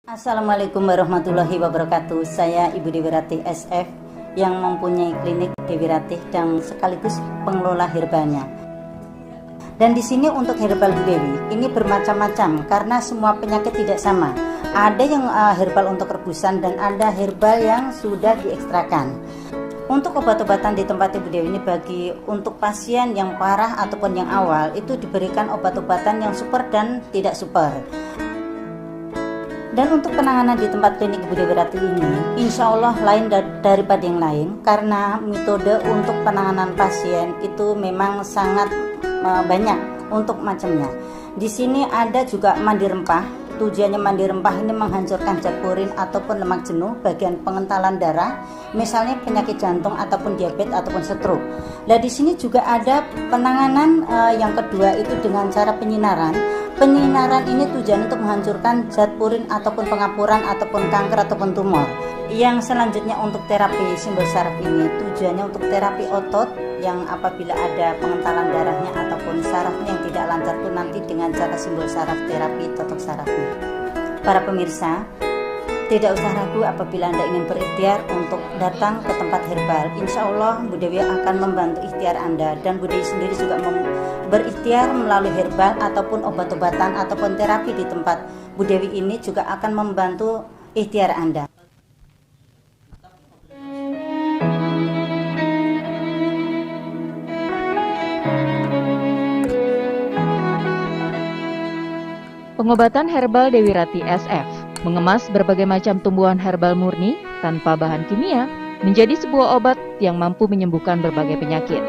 Assalamualaikum warahmatullahi wabarakatuh. Saya Ibu Dewi Ratih SF yang mempunyai klinik Dewi Ratih dan sekaligus pengelola herbalnya. Dan di sini untuk herbal Bu Dewi ini bermacam-macam karena semua penyakit tidak sama. Ada yang herbal untuk rebusan dan ada herbal yang sudah diekstrakan. Untuk obat-obatan di tempat Ibu Dewi ini bagi untuk pasien yang parah ataupun yang awal itu diberikan obat-obatan yang super dan tidak super. Dan untuk penanganan di tempat klinik Ibu Dewi Ratih ini insya Allah lain daripada yang lain karena metode untuk penanganan pasien itu memang sangat banyak untuk macamnya. Di sini ada juga mandi rempah. Tujuannya mandi rempah ini menghancurkan zat purin ataupun lemak jenuh bagian pengentalan darah, misalnya penyakit jantung ataupun diabetes ataupun stroke. Nah di sini juga ada penanganan yang kedua itu dengan cara penyinaran. Penyinaran ini tujuan untuk menghancurkan zat purin ataupun pengapuran ataupun kanker ataupun tumor. Yang selanjutnya untuk terapi simbol saraf ini tujuannya untuk terapi otot yang apabila ada pengentalan darahnya ataupun sarafnya yang tidak lancar itu nanti dengan cara simbol saraf terapi totok sarafnya. Para pemirsa, tidak usah ragu apabila Anda ingin berikhtiar untuk datang ke tempat herbal. Insya Allah Bu Dewi akan membantu ikhtiar Anda dan Bu Dewi sendiri juga berikhtiar melalui herbal ataupun obat-obatan ataupun terapi di tempat Bu Dewi ini juga akan membantu ikhtiar Anda. Pengobatan herbal Dewi Ratih SF mengemas berbagai macam tumbuhan herbal murni tanpa bahan kimia menjadi sebuah obat yang mampu menyembuhkan berbagai penyakit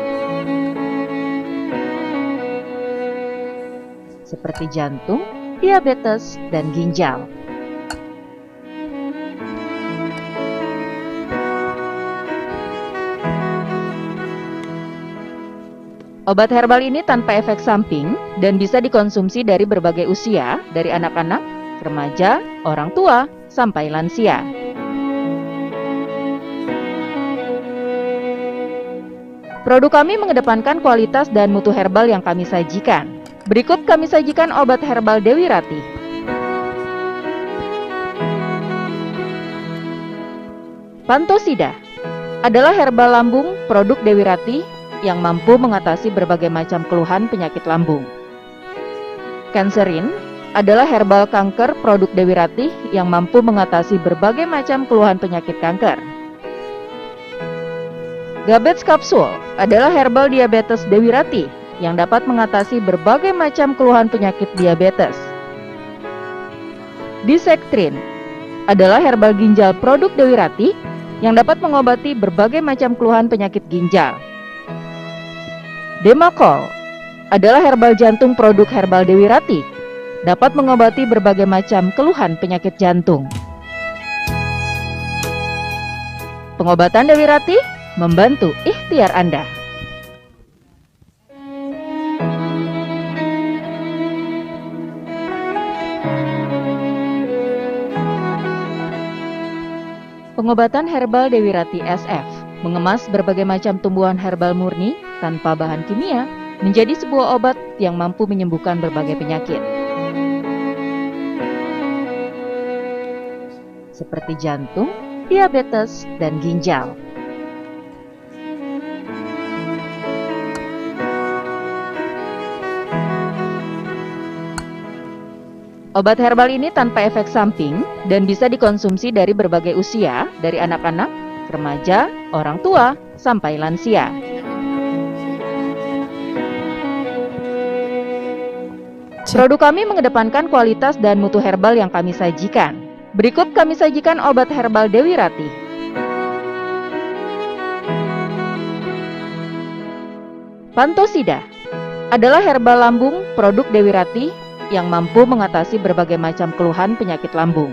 seperti jantung, diabetes, dan ginjal. Obat herbal ini tanpa efek samping dan bisa dikonsumsi dari berbagai usia, dari anak-anak, remaja, orang tua, sampai lansia. Produk kami mengedepankan kualitas dan mutu herbal yang kami sajikan. Berikut kami sajikan obat herbal Dewi Ratih. Pantosida adalah herbal lambung produk Dewi Ratih yang mampu mengatasi berbagai macam keluhan penyakit lambung. Kanserin adalah herbal kanker produk Dewi Ratih yang mampu mengatasi berbagai macam keluhan penyakit kanker. Gabets kapsul adalah herbal diabetes Dewi Ratih yang dapat mengatasi berbagai macam keluhan penyakit diabetes. Disektrin adalah herbal ginjal produk Dewi Ratih yang dapat mengobati berbagai macam keluhan penyakit ginjal. Demakol adalah herbal jantung produk herbal Dewi Ratih, dapat mengobati berbagai macam keluhan penyakit jantung. Pengobatan Dewi Ratih membantu ikhtiar Anda. Pengobatan herbal Dewi Ratih SF mengemas berbagai macam tumbuhan herbal murni tanpa bahan kimia menjadi sebuah obat yang mampu menyembuhkan berbagai penyakit seperti jantung, diabetes, dan ginjal. Obat herbal ini tanpa efek samping dan bisa dikonsumsi dari berbagai usia, dari anak-anak, remaja, orang tua, sampai lansia. Produk kami mengedepankan kualitas dan mutu herbal yang kami sajikan. Berikut kami sajikan obat herbal Dewi Ratih. Pantosida adalah herbal lambung produk Dewi Ratih yang mampu mengatasi berbagai macam keluhan penyakit lambung.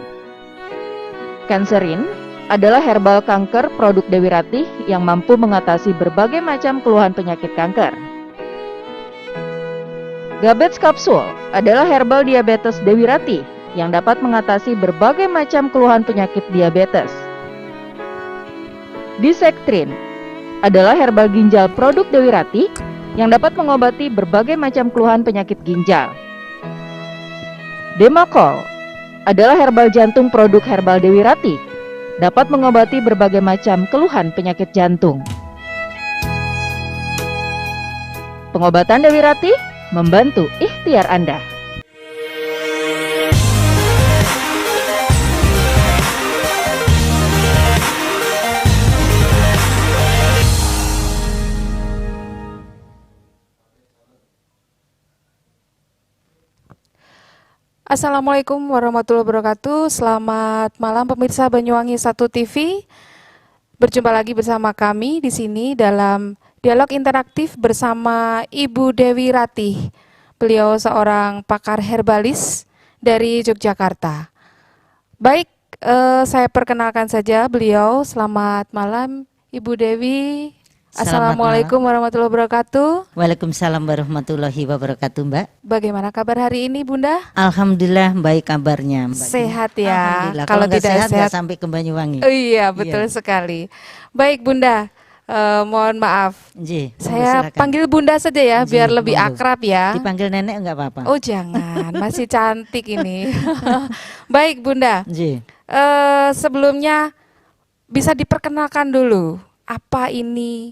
Kanserin adalah herbal kanker produk Dewi Ratih yang mampu mengatasi berbagai macam keluhan penyakit kanker. Gabets kapsul adalah herbal diabetes Dewi Ratih yang dapat mengatasi berbagai macam keluhan penyakit diabetes. Disektrin adalah herbal ginjal produk Dewi Ratih yang dapat mengobati berbagai macam keluhan penyakit ginjal. Demakol adalah herbal jantung produk Herbal Dewi Ratih. Dapat mengobati berbagai macam keluhan penyakit jantung. Pengobatan Dewi Ratih membantu ikhtiar Anda. Assalamualaikum warahmatullahi wabarakatuh. Selamat malam pemirsa Banyuwangi 1 TV. Berjumpa lagi bersama kami di sini dalam dialog interaktif bersama Ibu Dewi Ratih. Beliau seorang pakar herbalis dari Yogyakarta. Baik, saya perkenalkan saja beliau. Selamat malam Ibu Dewi. Assalamualaikum warahmatullahi wabarakatuh. Waalaikumsalam warahmatullahi wabarakatuh, Mbak. Bagaimana kabar hari ini, Bunda? Alhamdulillah baik kabarnya, Mbak. Sehat ya. Alhamdulillah. Kalau nggak tidak sehat nggak sehat sampai ke Banyuwangi. Oh iya, betul sekali. Baik, Bunda. Mohon maaf. Nggih, Saya silakan. panggil Bunda saja ya, Nggih, biar lebih monggo. akrab ya. Dipanggil nenek enggak apa-apa. Oh jangan, masih cantik ini. Baik, Bunda. Nggih. Sebelumnya bisa diperkenalkan dulu apa ini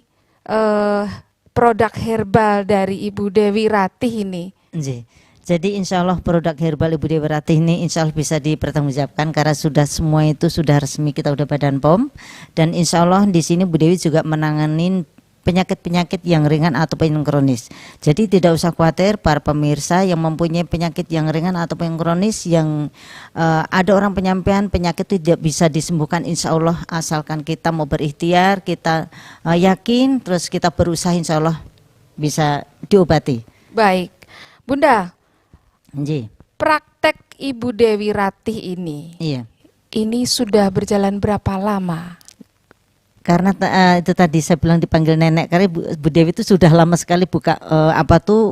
produk herbal dari Ibu Dewi Ratih ini? Nggih. Jadi insya Allah produk herbal Ibu Dewi Ratih ini insya Allah bisa dipertanggungjawabkan karena sudah semua itu sudah resmi, kita udah Badan POM, dan insya Allah di sini Bu Dewi juga menanganin penyakit-penyakit yang ringan ataupun yang kronis. Jadi tidak usah khawatir para pemirsa yang mempunyai penyakit yang ringan ataupun yang kronis, yang ada orang penyampaian penyakit itu tidak bisa disembuhkan insya Allah, asalkan kita mau berikhtiar, kita yakin, terus kita berusaha insya Allah bisa diobati. Baik, Bunda. Nggih. Praktek Ibu Dewi Ratih ini, Iya. ini sudah berjalan berapa lama? Karena itu tadi saya bilang dipanggil nenek, karena Bu Dewi itu sudah lama sekali buka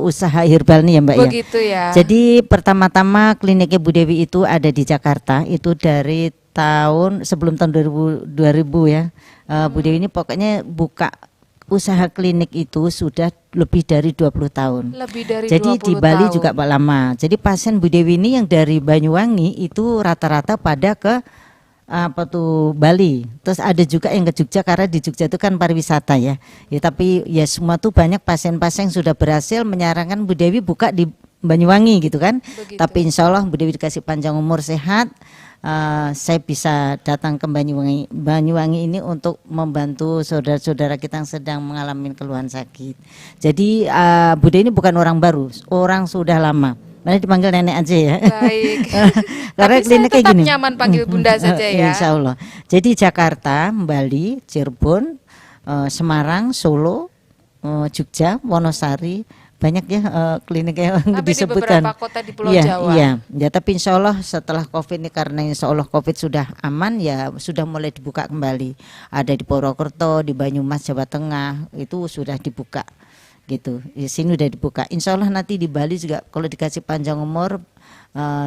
usaha herbal nih ya, Mbak. Begitu ya. Jadi pertama-tama kliniknya Bu Dewi itu ada di Jakarta, itu dari sebelum tahun 2000 ya. Bu Dewi ini pokoknya buka usaha klinik itu sudah lebih dari 20 tahun. Lebih dari Jadi 20 di Bali tahun. juga lama. Jadi pasien Bu Dewi ini yang dari Banyuwangi itu rata-rata pada ke Bali. Terus ada juga yang ke Jogja karena di Jogja itu kan pariwisata ya. Ya tapi ya semua tuh banyak pasien-pasien yang sudah berhasil menyarankan Bu Dewi buka di Banyuwangi gitu kan. Begitu. Tapi insya Allah Bu Dewi dikasih panjang umur sehat. Saya bisa datang ke Banyuwangi ini untuk membantu saudara-saudara kita yang sedang mengalami keluhan sakit. Jadi Bu Dewi ini bukan orang baru, orang sudah lama. Mana dipanggil nenek aja ya. Baik. Karena Tapi saya klinik kayak tetap gini. nyaman panggil Bunda saja ya. Insya Allah. Jadi Jakarta, Bali, Cirebon, Semarang, Solo, Jogja, Wonosari, banyak ya klinik yang Tapi disebutkan. di beberapa kota di Pulau Iya, Jawa. iya. Ya, tapi insya Allah setelah COVID ini, karena insya Allah COVID sudah aman ya, sudah mulai dibuka kembali. Ada di Purwokerto, di Banyumas, Jawa Tengah, itu sudah dibuka gitu. Di sini udah dibuka. Insya Allah nanti di Bali juga kalau dikasih panjang umur,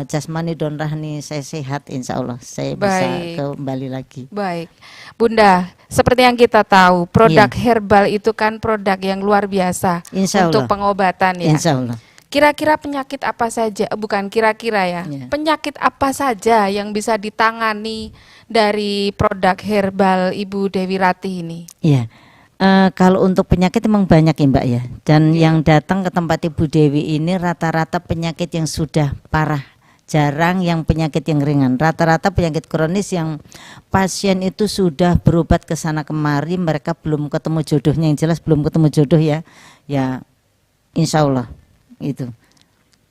jasmani dan rohani saya sehat, insya Allah saya bisa kembali lagi. Baik, Bunda, seperti yang kita tahu, produk Iya. herbal itu kan produk yang luar biasa Insya untuk Allah. pengobatan ya. Insya Allah. Kira-kira penyakit apa saja, bukan kira-kira ya, Iya. penyakit apa saja yang bisa ditangani dari produk herbal Ibu Dewi Ratih ini? Iya. Kalau untuk penyakit memang banyak ya Mbak ya. Dan yang datang ke tempat Ibu Dewi ini rata-rata penyakit yang sudah parah. Jarang yang penyakit yang ringan. Rata-rata penyakit kronis yang pasien itu sudah berobat ke sana kemari, mereka belum ketemu jodohnya, yang jelas belum ketemu jodoh ya. Ya insya Allah itu.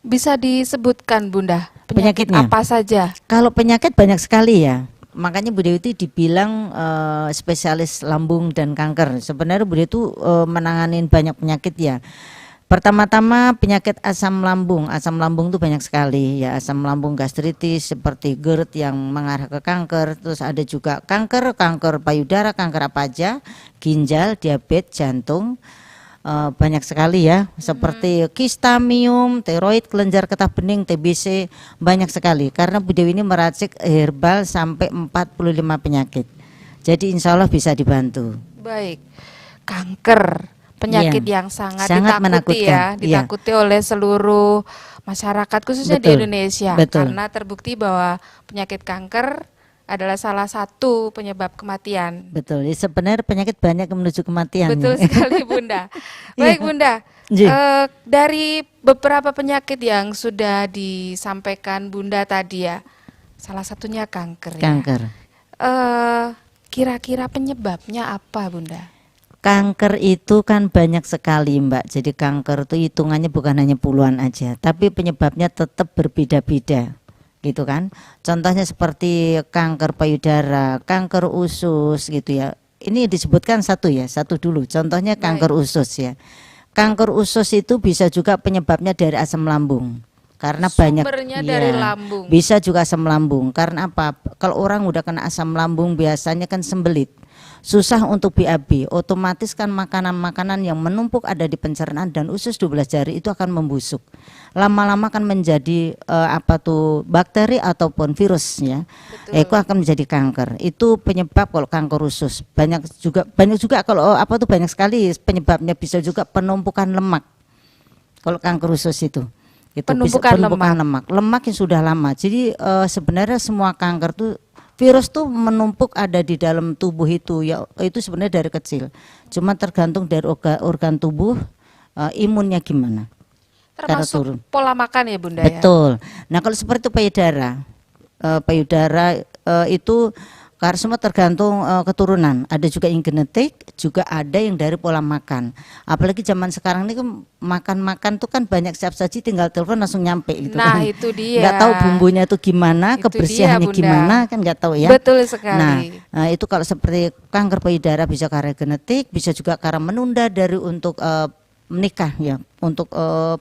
Bisa disebutkan Bunda, penyakit Penyakitnya? apa saja? Kalau penyakit banyak sekali ya. Makanya Bu Dewi itu dibilang spesialis lambung dan kanker. Sebenarnya Bu Dewi itu menanganin banyak penyakit ya. Pertama-tama penyakit asam lambung. Asam lambung itu banyak sekali ya. Asam lambung gastritis seperti GERD yang mengarah ke kanker. Terus ada juga kanker payudara, kanker apa aja, ginjal, diabetes, jantung. Banyak sekali ya, seperti kista, miom, tiroid, kelenjar getah bening, TBC, banyak sekali. Karena Bu Dewi ini meracik herbal sampai 45 penyakit. Jadi insya Allah bisa dibantu. Baik, kanker. penyakit Iya, yang sangat sangat ditakuti menakutkan. ya, Iya, ditakuti oleh seluruh masyarakat khususnya di betul, Indonesia betul, karena terbukti bahwa penyakit kanker adalah salah satu penyebab kematian. betul. Ya, sebenarnya penyakit banyak yang menuju kematian ya. Betul sekali Bunda. Iya, Baik Bunda, Ji. dari beberapa penyakit yang sudah disampaikan Bunda tadi ya, salah satunya kanker ya. Kanker. Eh, Kira-kira penyebabnya apa Bunda? Kanker itu kan banyak sekali Mbak. Jadi kanker itu hitungannya bukan hanya puluhan aja, tapi penyebabnya tetap berbeda-beda. Gitu kan. Contohnya seperti kanker payudara, kanker usus gitu ya. Ini disebutkan satu ya, satu dulu. Contohnya kanker usus ya. Kanker usus itu bisa juga penyebabnya dari asam lambung. Karena banyak Sumbernya dari ya, lambung. bisa juga asam lambung. Karena apa? Kalau orang udah kena asam lambung biasanya kan sembelit. Susah untuk BAB, otomatis kan makanan-makanan yang menumpuk ada di pencernaan dan usus 12 jari itu akan membusuk. Lama-lama kan menjadi bakteri ataupun virus ya. Itu akan menjadi kanker. Itu penyebab kalau kanker usus. Banyak juga kalau banyak sekali penyebabnya, bisa juga penumpukan lemak. Kalau kanker usus itu. Penumpukan lemak. Lemak yang sudah lama. Jadi sebenarnya semua kanker tuh virus tuh menumpuk ada di dalam tubuh itu ya, itu sebenarnya dari kecil. Cuma tergantung dari organ tubuh, imunnya gimana. Termasuk pola makan ya Bunda ya. Betul. Nah kalau seperti payudara itu karena semua tergantung keturunan. Ada juga yang genetik, juga ada yang dari pola makan. Apalagi zaman sekarang ini kan makan tuh kan banyak siap saji, tinggal telepon langsung nyampe gitu. Nah kan. itu dia. Nggak tahu bumbunya tuh gimana, Itu kebersihannya dia, Bunda. gimana kan nggak tahu ya. Betul sekali. Nah itu kalau seperti kanker payudara bisa karena genetik, bisa juga karena menunda dari untuk menikah ya, untuk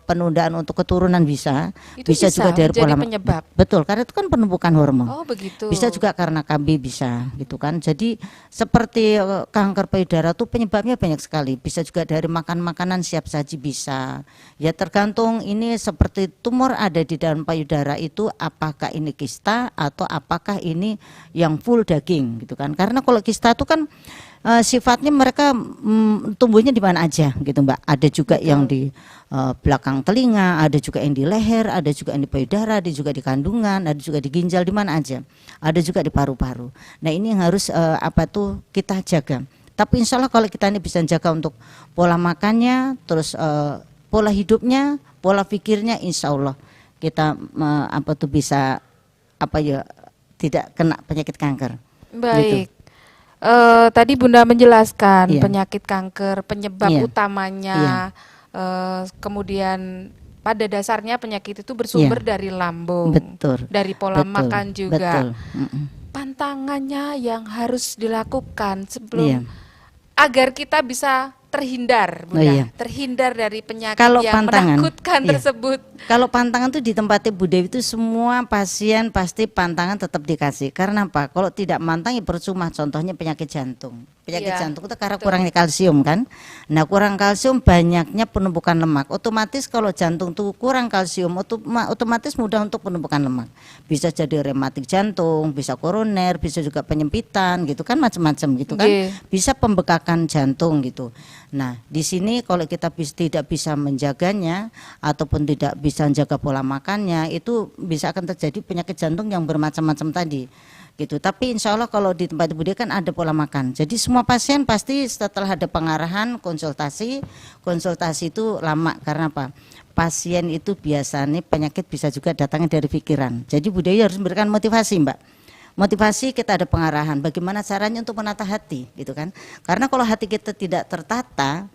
penundaan untuk keturunan bisa juga dari pola penyebab. Betul, karena itu kan penumpukan hormon. Oh begitu. Bisa juga karena KB bisa gitu kan. Jadi seperti kanker payudara tuh penyebabnya banyak sekali. Bisa juga dari makan makanan siap saji bisa. Ya tergantung ini seperti tumor ada di dalam payudara itu apakah ini kista atau apakah ini yang full daging gitu kan. Karena kalau kista itu kan sifatnya mereka tumbuhnya di mana aja gitu Mbak. Ada juga yang di belakang telinga, ada juga yang di leher, ada juga yang di payudara, ada juga di kandungan, ada juga di ginjal, di mana aja. Ada juga di paru-paru. Nah ini yang harus kita jaga. Tapi insya Allah kalau kita ini bisa jaga untuk pola makannya, terus pola hidupnya, pola pikirnya, insya Allah kita bisa tidak kena penyakit kanker. Baik. Gitu. Tadi Bunda menjelaskan Iya. penyakit kanker, penyebab Iya. utamanya, kemudian pada dasarnya penyakit itu bersumber dari lambung, Betul. dari pola Betul. makan juga. Betul. Pantangannya yang harus dilakukan sebelum Iya. agar kita bisa terhindar, Bunda, iya. terhindar dari penyakit Kalau yang pantangan, menakutkan iya. tersebut. Kalau pantangan tuh di tempatnya Bu Dewi itu semua pasien pasti pantangan tetap dikasih. Karena apa? Kalau tidak mantang ya percuma. Contohnya penyakit jantung. Penyakit Iya, jantung itu karena betul. kurangnya kalsium kan. Nah kurang kalsium banyaknya penumpukan lemak. Otomatis kalau jantung tuh kurang kalsium otomatis mudah untuk penumpukan lemak. Bisa jadi rematik jantung, bisa koroner, bisa juga penyempitan gitu kan, macam-macam gitu kan. Iya. Bisa pembekakan jantung gitu. Nah di sini kalau kita tidak bisa menjaganya ataupun tidak bisa menjaga pola makannya, itu bisa akan terjadi penyakit jantung yang bermacam-macam tadi gitu. Tapi insya Allah kalau di tempat Ibu Dia kan ada pola makan. Jadi semua pasien pasti setelah ada pengarahan konsultasi itu lama. Karena apa? Pasien itu biasanya penyakit bisa juga datangnya dari pikiran. Jadi Bu Dewi harus memberikan motivasi Mbak. Motivasi kita ada pengarahan bagaimana caranya untuk menata hati gitu kan. Karena kalau hati kita tidak tertata,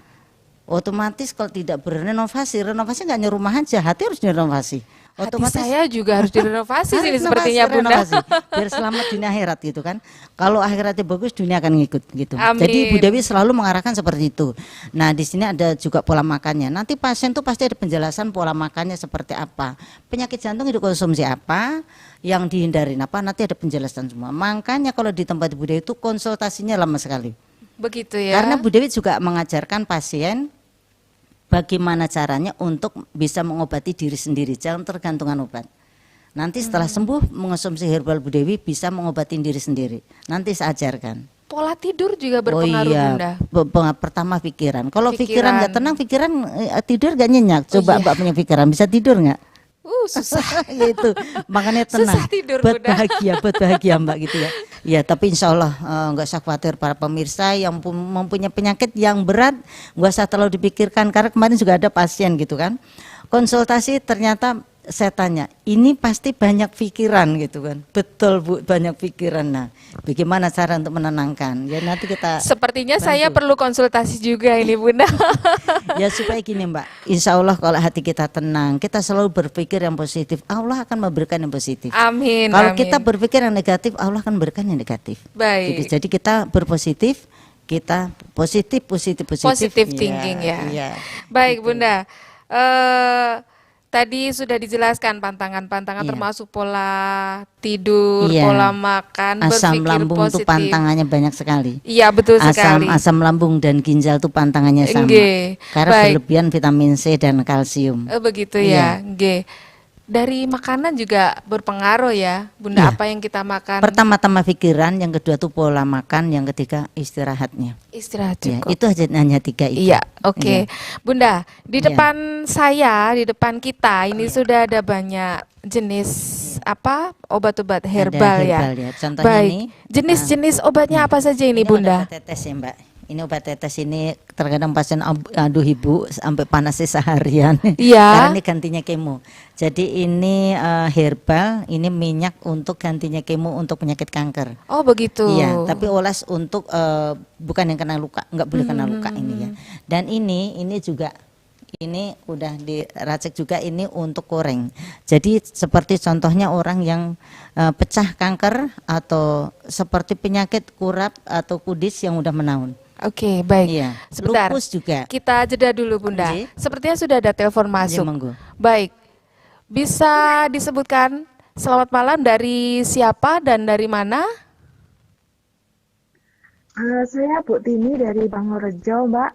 otomatis kalau tidak renovasi nggak hanya rumah aja, hati harus direnovasi. Otomatis Hati saya juga harus direnovasi sini harus sepertinya Bunda. renovasi, biar selamat dunia akhirat gitu kan. Kalau akhiratnya bagus, dunia akan ngikut gitu. Amin. Jadi Bu Dewi selalu mengarahkan seperti itu. Nah di sini ada juga pola makannya. Nanti pasien tuh pasti ada penjelasan pola makannya seperti apa. Penyakit jantung itu konsumsi apa, yang dihindarin apa, nanti ada penjelasan semua. Makanya kalau di tempat Bu Dewi itu konsultasinya lama sekali. Begitu ya. Karena Bu Dewi juga mengajarkan pasien bagaimana caranya untuk bisa mengobati diri sendiri, jangan tergantungan obat. Nanti setelah sembuh mengonsumsi herbal Bu Dewi bisa mengobati diri sendiri. Nanti saya ajarkan. pola tidur juga Oh berpengaruh iya, Bunda. pertama pikiran. Kalau pikiran nggak Pikiran. tenang, pikiran tidur gak nyenyak. Oh Coba iya. Mbak punya pikiran, bisa tidur nggak? Susah. Gitu, makanya tenang. Susah tidur, buat Bunda. buat bahagia Mbak gitu ya. Ya, tapi insya Allah nggak usah khawatir para pemirsa yang mempunyai penyakit yang berat, nggak usah terlalu dipikirkan karena kemarin juga ada pasien gitu kan. Konsultasi ternyata saya tanya, ini pasti banyak pikiran gitu kan. Betul Bu, banyak pikiran. Nah, bagaimana cara untuk menenangkan? Ya nanti kita Sepertinya saya bantu. perlu konsultasi juga ini Bunda. Ya supaya gini Mbak, insya Allah kalau hati kita tenang, kita selalu berpikir yang positif, Allah akan memberikan yang positif. Amin. Kalau amin. kita berpikir yang negatif, Allah akan memberikan yang negatif. Baik. Gitu. Jadi kita berpositif, kita positif. Positive Iya, thinking ya. Iya. Baik Gitu. Bunda. Tadi sudah dijelaskan pantangan-pantangan Iya. termasuk pola tidur, Iya. pola makan, Asam berpikir lambung itu positif. pantangannya banyak sekali. Iya betul sekali. Asam lambung dan ginjal itu pantangannya sama. Nggih. Karena Baik. berlebihan vitamin C dan kalsium. Begitu Iya. ya. Nggih. Dari makanan juga berpengaruh ya, Bunda, Iya. apa yang kita makan. Pertama-tama pikiran, yang kedua tuh pola makan, yang ketiga istirahatnya. Istirahat Ya, cukup. itu hanya 3 itu. Iya, oke. Iya. Bunda, di Iya. depan saya, di depan kita ini sudah ada banyak jenis apa? Obat-obat herbal, ya. herbal ya. Contohnya Baik. ini, Jenis-jenis obatnya apa saja ini, ini Bunda? obat tetes ya Mbak. Ini obat tetes ini terkadang pasien aduh ibu sampai panasnya seharian. Iya. Karena ini gantinya kemo. Jadi ini herbal, ini minyak untuk gantinya kemo untuk penyakit kanker. Oh, begitu. Iya, tapi oles untuk bukan yang kena luka, nggak boleh kena luka ini ya. Dan ini juga ini udah diracik juga ini untuk goreng. Jadi seperti contohnya orang yang pecah kanker atau seperti penyakit kurap atau kudis yang udah menaun. Oke, baik. Iya, Sebentar. lupus juga. Kita jeda dulu, Bunda. Nggih. Sepertinya sudah ada telepon masuk. monggo. Baik. Bisa disebutkan selamat malam dari siapa dan dari mana? Saya Bu Tini dari Bangorejo, Mbak.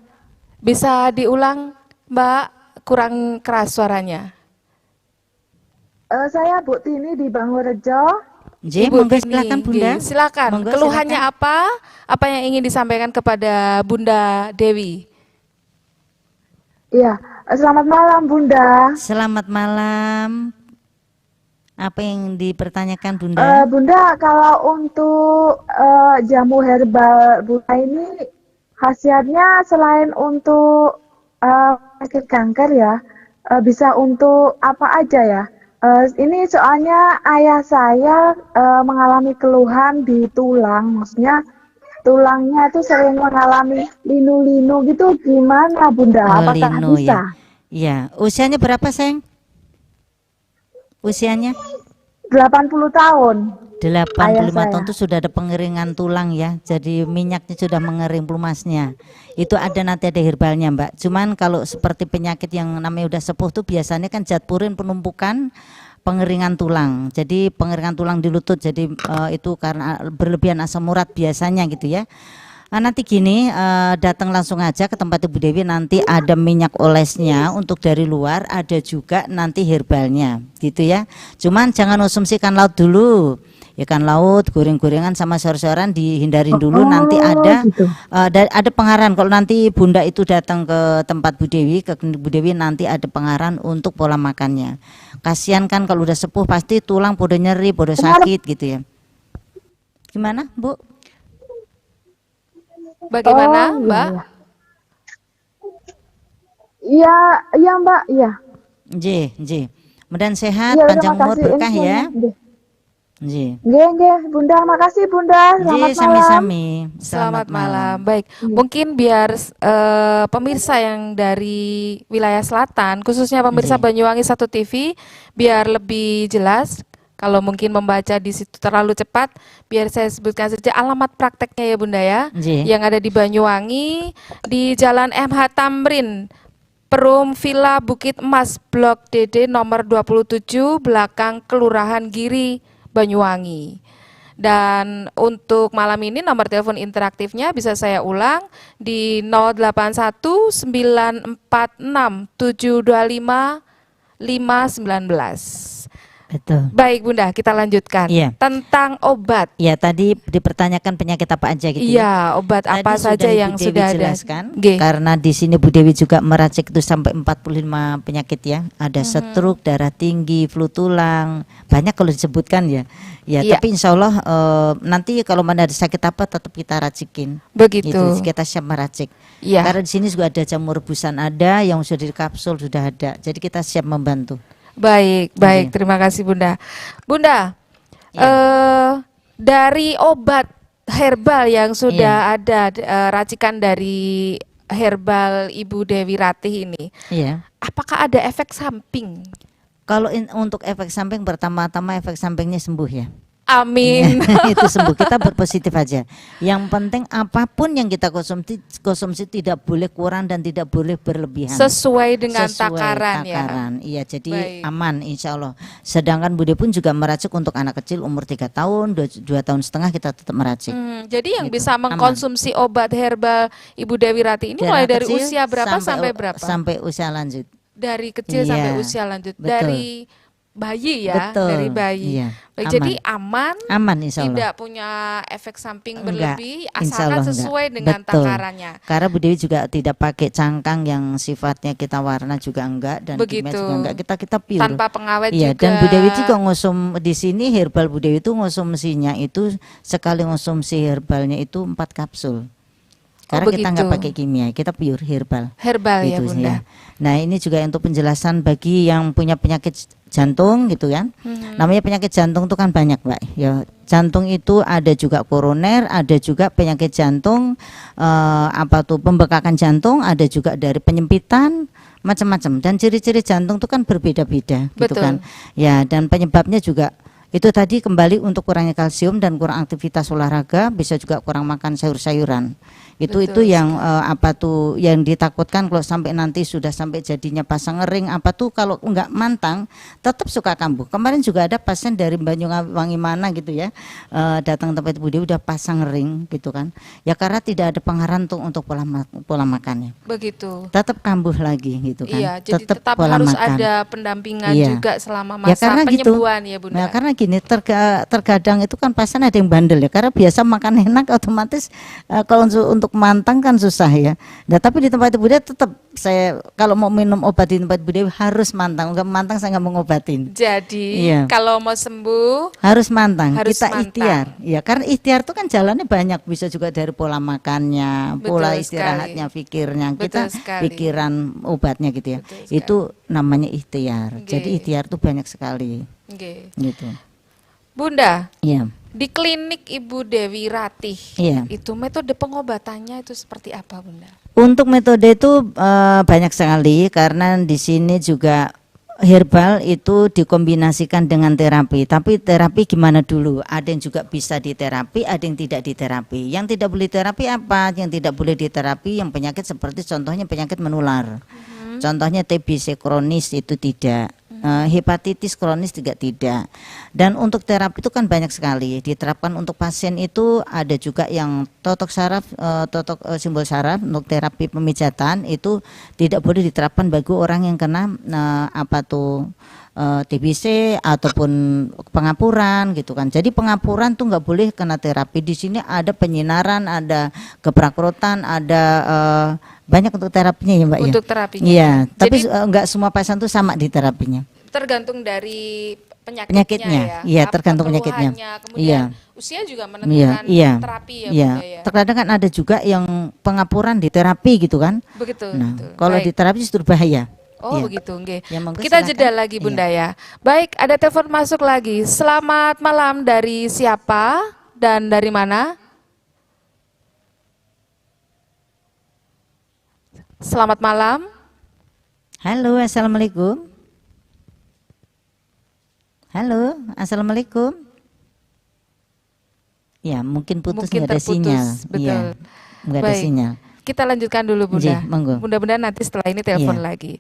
Bisa diulang, Mbak? Kurang keras suaranya. Saya Bu Tini di Bangorejo. Nggih, Ibu monggo Tini, silakan Bunda. nggih, silakan. Monggo, Keluhannya silakan. apa? Apa yang ingin disampaikan kepada Bunda Dewi? Iya, selamat malam Bunda. Selamat malam. Apa yang dipertanyakan Bunda? Bunda, kalau untuk jamu herbal Bunda ini khasiatnya selain untuk penyakit kanker ya, bisa untuk apa aja ya? Ini soalnya ayah saya mengalami keluhan di tulang, maksudnya tulangnya itu sering mengalami linu-linu gitu, gimana Bunda? Apakah Lino bisa? ya. Iya, usianya berapa, Sayang? Usianya 80 tahun. 85 Ayah tahun saya. itu sudah ada pengeringan tulang ya. Jadi minyaknya sudah mengering pelumasnya. Itu nanti ada herbalnya, Mbak. Cuman kalau seperti penyakit yang namanya udah sepuh tuh biasanya kan jatpurin penumpukan pengeringan tulang. Jadi pengeringan tulang di lutut. Jadi itu karena berlebihan asam urat biasanya gitu ya. Nanti gini, datang langsung aja ke tempat Ibu Dewi, nanti ada minyak olesnya untuk dari luar, ada juga nanti herbalnya gitu ya. Cuman jangan konsumsi ikan laut dulu. Ikan laut, goreng-gorengan sama sayur-sayuran dihindarin dulu, nanti ada gitu. ada pengarahan. Kalau nanti Bunda itu datang ke tempat Bu Dewi, ke klinik Bu Dewi, nanti ada pengarahan untuk pola makannya. Kasihan kan kalau udah sepuh pasti tulang podo nyeri, podo sakit gitu ya. Gimana, Bu? Bagaimana, Oh, Mbak? Iya, iya Mbak, iya. Nggih. Mudah sehat, Iya, panjang terima umur, kasih berkah ya. infonya. Nggih. Nggih, Bunda, makasih Bunda. Selamat Nggih, malam. sami-sami. Selamat malam. Baik, mungkin biar pemirsa yang dari wilayah selatan, khususnya pemirsa Nggih. Banyuwangi 1 TV, biar lebih jelas. Kalau mungkin membaca di situ terlalu cepat, biar saya sebutkan saja alamat prakteknya ya Bunda ya. Nggih. Yang ada di Banyuwangi, di Jalan MH Tamrin, Perum Villa Bukit Emas, Blok DD nomor 27, belakang Kelurahan Giri, Banyuwangi. Dan untuk malam ini nomor telepon interaktifnya bisa saya ulang di 081 946 725 519. Betul. Baik Bunda, kita lanjutkan Iya. tentang obat. Ya, tadi dipertanyakan penyakit apa aja gitu ya. Iya, obat Tadi apa saja Ibu yang Dewi sudah ada? jelaskan, Nggih. karena di sini Bu Dewi juga meracik itu sampai 45 penyakit ya. Ada stroke, darah tinggi, flu tulang, banyak kalau disebutkan ya. Ya, Iya. tapi insya Allah nanti kalau mana ada sakit apa tetap kita racikin. Begitu. Gitu, kita siap meracik. Iya. Karena di sini juga ada jamu rebusan ada, yang sudah di kapsul sudah ada. Jadi kita siap membantu. Baik, baik. Terima kasih Bunda. Bunda, Iya. dari obat herbal yang sudah ada racikan dari herbal Ibu Dewi Ratih ini, Iya. apakah ada efek samping? Kalau untuk efek samping, pertama-tama efek sampingnya sembuh ya. Amin. Itu sembuh, kita berpositif aja. Yang penting apapun yang kita konsumsi tidak boleh kurang dan tidak boleh berlebihan. Sesuai dengan Sesuai takaran ya. Iya, jadi Baik. aman insya Allah. Sedangkan Bude pun juga meracik untuk anak kecil umur 3 tahun, 2 tahun setengah kita tetap meracik. Jadi yang Gitu, bisa aman. mengkonsumsi obat herbal Ibu Dewi Ratih ini mulai dari kecil usia berapa sampai berapa? Sampai usia lanjut. Dari kecil Iya, sampai usia lanjut. betul. Dari bayi ya, Betul, dari bayi. iya, Baik, aman. jadi aman, Aman insya Allah. tidak punya efek samping Enggak, berlebih, insya asalkan Allah sesuai enggak. dengan Betul. takarannya. Karena Bu Dewi juga tidak pakai cangkang yang sifatnya kita warna juga enggak dan kimia Begitu. juga enggak. Kita pure. Tanpa pengawet Iya, juga. dan Bu Dewi juga ngusum di sini herbal Bu Dewi itu ngonsumsinya itu sekali ngonsumsi herbalnya itu 4 kapsul. Karena kita begitu. nggak pakai kimia, kita pure herbal. Herbal ya Gitu, Bunda. Nah, ini juga untuk penjelasan bagi yang punya penyakit jantung gitu kan. Namanya penyakit jantung itu kan banyak, Mbak. Ya, jantung itu ada juga koroner, ada juga penyakit jantung pembekakan jantung, ada juga dari penyempitan, macam-macam. Dan ciri-ciri jantung itu kan berbeda-beda gitu Betul. kan. Ya, dan penyebabnya juga itu tadi kembali untuk kurangnya kalsium dan kurang aktivitas olahraga, bisa juga kurang makan sayur-sayuran. Itu Betul yang yang ditakutkan kalau sampai nanti sudah sampai jadinya pasang ngering kalau enggak mantang tetap suka kambuh. Kemarin juga ada pasien dari Banyuwangi mana gitu ya, datang tempat Bu Dewi udah pasang ngering gitu kan. Ya karena tidak ada pengaruh untuk pola makannya. Begitu. Tetap kambuh lagi gitu kan. Iya, jadi tetap pola harus makan. ada pendampingan Iya. juga selama Ya, masa karena gitu. penyembuhan ya Bunda. Nah, karena gini terkadang itu kan pasien ada yang bandel ya, karena biasa makan enak otomatis kalau untuk mantang kan susah ya. Nah, tapi di tempat Ibu Dewi tetap saya kalau mau minum obat di tempat Ibu Dewi harus mantang. Enggak mantang saya nggak mau ngobatin. Jadi Iya. kalau mau sembuh Harus mantang. Harus Kita mantang. ikhtiar. Ya, karena ikhtiar itu kan jalannya banyak, bisa juga dari pola makannya, Betul pola sekali. istirahatnya, pikirnya. Betul Kita sekali. pikiran obatnya gitu ya. Betul sekali. Itu namanya ikhtiar. Jadi Oke. ikhtiar itu banyak sekali Oke. gitu. Bunda, Iya. di klinik Ibu Dewi Ratih Iya. itu metode pengobatannya itu seperti apa Bunda? Untuk metode itu banyak sekali, karena di sini juga herbal itu dikombinasikan dengan terapi. Tapi terapi gimana dulu? Ada yang juga bisa diterapi, ada yang tidak diterapi. Yang tidak boleh terapi apa? Yang tidak boleh diterapi yang penyakit seperti contohnya penyakit menular. Contohnya TBC kronis itu tidak. Hepatitis kronis juga tidak. Dan untuk terapi itu kan banyak sekali diterapkan untuk pasien itu. Ada juga yang totok saraf, simbol saraf untuk terapi pemijatan itu tidak boleh diterapkan bagi orang yang kena TBC ataupun pengapuran gitu kan. Jadi pengapuran tuh nggak boleh kena terapi. Di sini ada penyinaran, ada keprakrotan, ada banyak untuk terapinya ya Mbak ya. Untuk terapinya. Iya, tapi Jadi nggak semua pasien tuh sama di terapinya. tergantung dari penyakitnya Penyakitnya, ya. iya, Apa tergantung penyakitnya. keluhannya. Kemudian Iya. usia juga menentukan Iya. terapi ya Iya. Bunda ya. Terkadang kan ada juga yang pengapuran di terapi gitu kan. Begitu. Nah, betul. kalau Baik. di terapi justru bahaya. Oh Iya. begitu, nggih. Ya, monggo Kita silakan. jeda lagi Bunda ya. Baik, ada telepon masuk lagi. Selamat malam, dari siapa dan dari mana? Selamat malam. Halo, assalamualaikum. Halo, assalamualaikum. Ya, mungkin putus, Mungkin nggak ada terputus, sinyal. betul. Iya, nggak ada Baik. sinyal. Kita lanjutkan dulu Bunda. Nggih, monggo. Mudah-mudahan nanti setelah ini telepon Iya. lagi.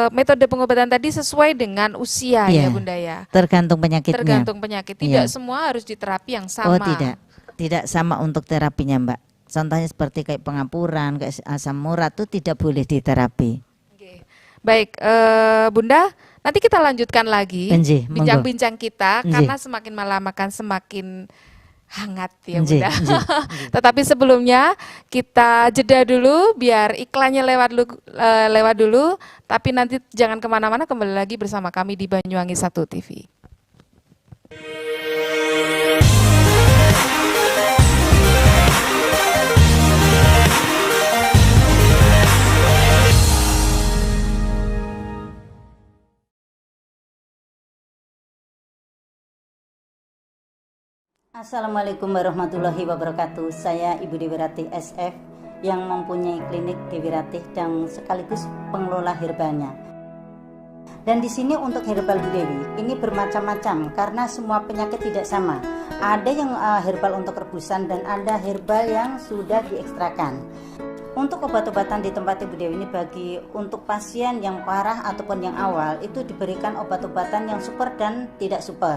Metode pengobatan tadi sesuai dengan usia Iya. ya Bunda ya. Tergantung penyakitnya. Tergantung penyakit. Tidak Iya. semua harus diterapi yang sama. Oh, tidak. Tidak sama untuk terapinya, Mbak. Contohnya seperti kayak pengapuran, kayak asam urat itu tidak boleh diterapi. Oke. Baik, Bunda, Nanti kita lanjutkan lagi Enji, monggo. bincang-bincang kita Enji. karena semakin malam akan semakin hangat ya Enji, Bunda. enji, Tetapi sebelumnya kita jeda dulu biar iklannya lewat dulu. Tapi nanti jangan kemana-mana, kembali lagi bersama kami di Banyuwangi 1 TV. Assalamualaikum warahmatullahi wabarakatuh. Saya Ibu Dewi Ratih SF yang mempunyai klinik Dewi Ratih dan sekaligus pengelola herbalnya. Dan di sini untuk herbal Bu Dewi ini bermacam-macam karena semua penyakit tidak sama. Ada yang herbal untuk rebusan dan ada herbal yang sudah diekstrakan. Untuk obat-obatan di tempat Ibu Dewi ini bagi untuk pasien yang parah ataupun yang awal itu diberikan obat-obatan yang super dan tidak super.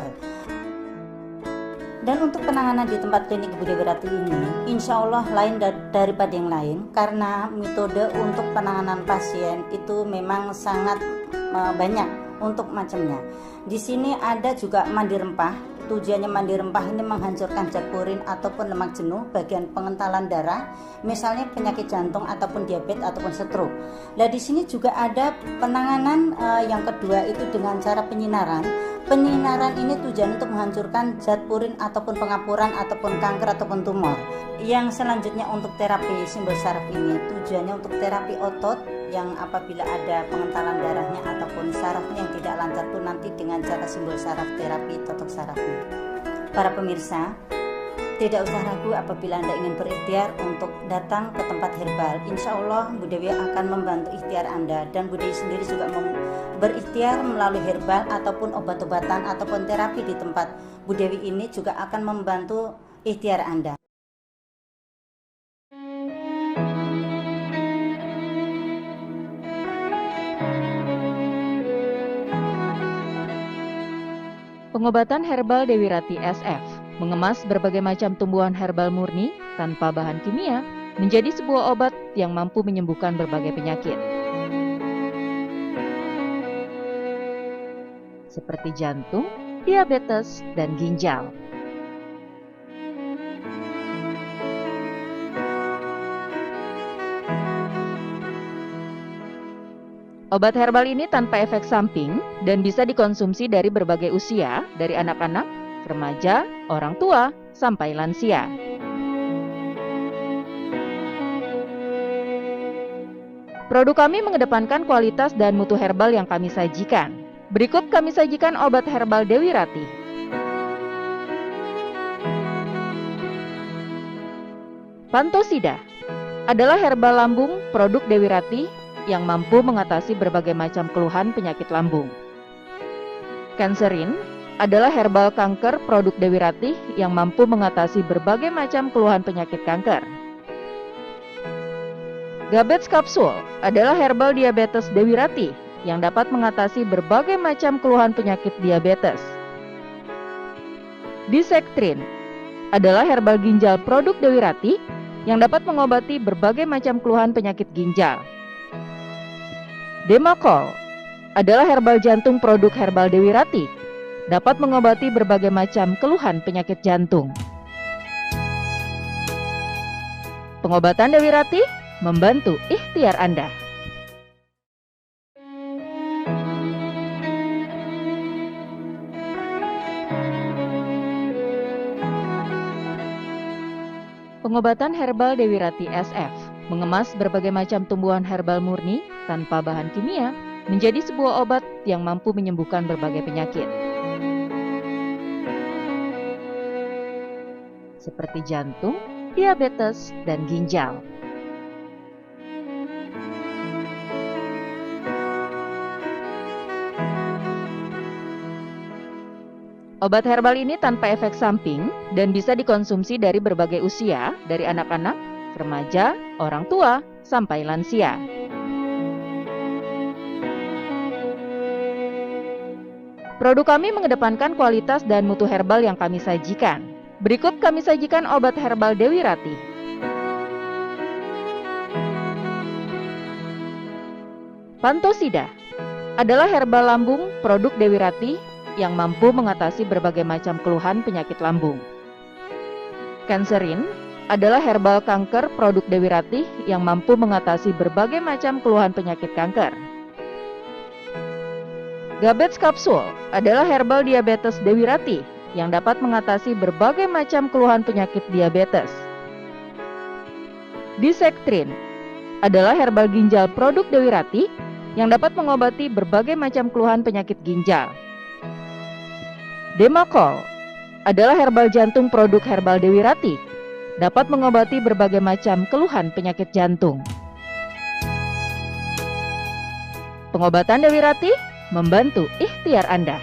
Dan untuk penanganan di tempat klinik Ibu Dewi Ratih ini insya Allah lain daripada yang lain karena metode untuk penanganan pasien itu memang sangat banyak untuk macamnya. Di sini ada juga mandi rempah. Tujuannya mandi rempah ini menghancurkan zat purin ataupun lemak jenuh bagian pengentalan darah, misalnya penyakit jantung ataupun diabetes ataupun stroke. Nah di sini juga ada penanganan yang kedua itu dengan cara penyinaran. Penyinaran ini tujuan untuk menghancurkan zat purin ataupun pengapuran ataupun kanker ataupun tumor. Yang selanjutnya untuk terapi simbol saraf ini tujuannya untuk terapi otot yang apabila ada pengentalan darahnya ataupun sarafnya yang tidak lancar itu nanti dengan cara simbol saraf terapi totok sarafnya. Para pemirsa, tidak usah ragu apabila Anda ingin berikhtiar untuk datang ke tempat herbal. Insya Allah Bu Dewi akan membantu ikhtiar Anda dan Bu Dewi sendiri juga berikhtiar melalui herbal ataupun obat-obatan ataupun terapi di tempat Bu Dewi ini juga akan membantu ikhtiar Anda. Pengobatan herbal Dewi Ratih SF mengemas berbagai macam tumbuhan herbal murni tanpa bahan kimia menjadi sebuah obat yang mampu menyembuhkan berbagai penyakit. Seperti jantung, diabetes, dan ginjal. Obat herbal ini tanpa efek samping dan bisa dikonsumsi dari berbagai usia, dari anak-anak, remaja, orang tua, sampai lansia. Produk kami mengedepankan kualitas dan mutu herbal yang kami sajikan. Berikut kami sajikan obat herbal Dewi Ratih. Pantosida adalah herbal lambung produk Dewi Ratih yang mampu mengatasi berbagai macam keluhan penyakit lambung. Kanserin adalah herbal kanker produk Dewi Ratih yang mampu mengatasi berbagai macam keluhan penyakit kanker. Gabets kapsul adalah herbal diabetes Dewi Ratih yang dapat mengatasi berbagai macam keluhan penyakit diabetes. Disektrin adalah herbal ginjal produk Dewi Ratih yang dapat mengobati berbagai macam keluhan penyakit ginjal. Demakol adalah herbal jantung produk herbal Dewi Ratih, dapat mengobati berbagai macam keluhan penyakit jantung. Pengobatan Dewi Ratih membantu ikhtiar Anda. Pengobatan herbal Dewi Ratih SF mengemas berbagai macam tumbuhan herbal murni tanpa bahan kimia menjadi sebuah obat yang mampu menyembuhkan berbagai penyakit. Seperti jantung, diabetes, dan ginjal. Obat herbal ini tanpa efek samping dan bisa dikonsumsi dari berbagai usia, dari anak-anak, remaja, orang tua, sampai lansia. Produk kami mengedepankan kualitas dan mutu herbal yang kami sajikan. Berikut kami sajikan obat herbal Dewi Ratih. Pantosida adalah herbal lambung produk Dewi Ratih yang mampu mengatasi berbagai macam keluhan penyakit lambung. Kanserin adalah herbal kanker produk Dewi Ratih yang mampu mengatasi berbagai macam keluhan penyakit kanker. Gabets kapsul adalah herbal diabetes Dewi Ratih yang dapat mengatasi berbagai macam keluhan penyakit diabetes. Disektrin adalah herbal ginjal produk Dewi Ratih yang dapat mengobati berbagai macam keluhan penyakit ginjal. Demakol adalah herbal jantung produk herbal Dewi Ratih, dapat mengobati berbagai macam keluhan penyakit jantung. Pengobatan Dewi Ratih membantu ikhtiar Anda.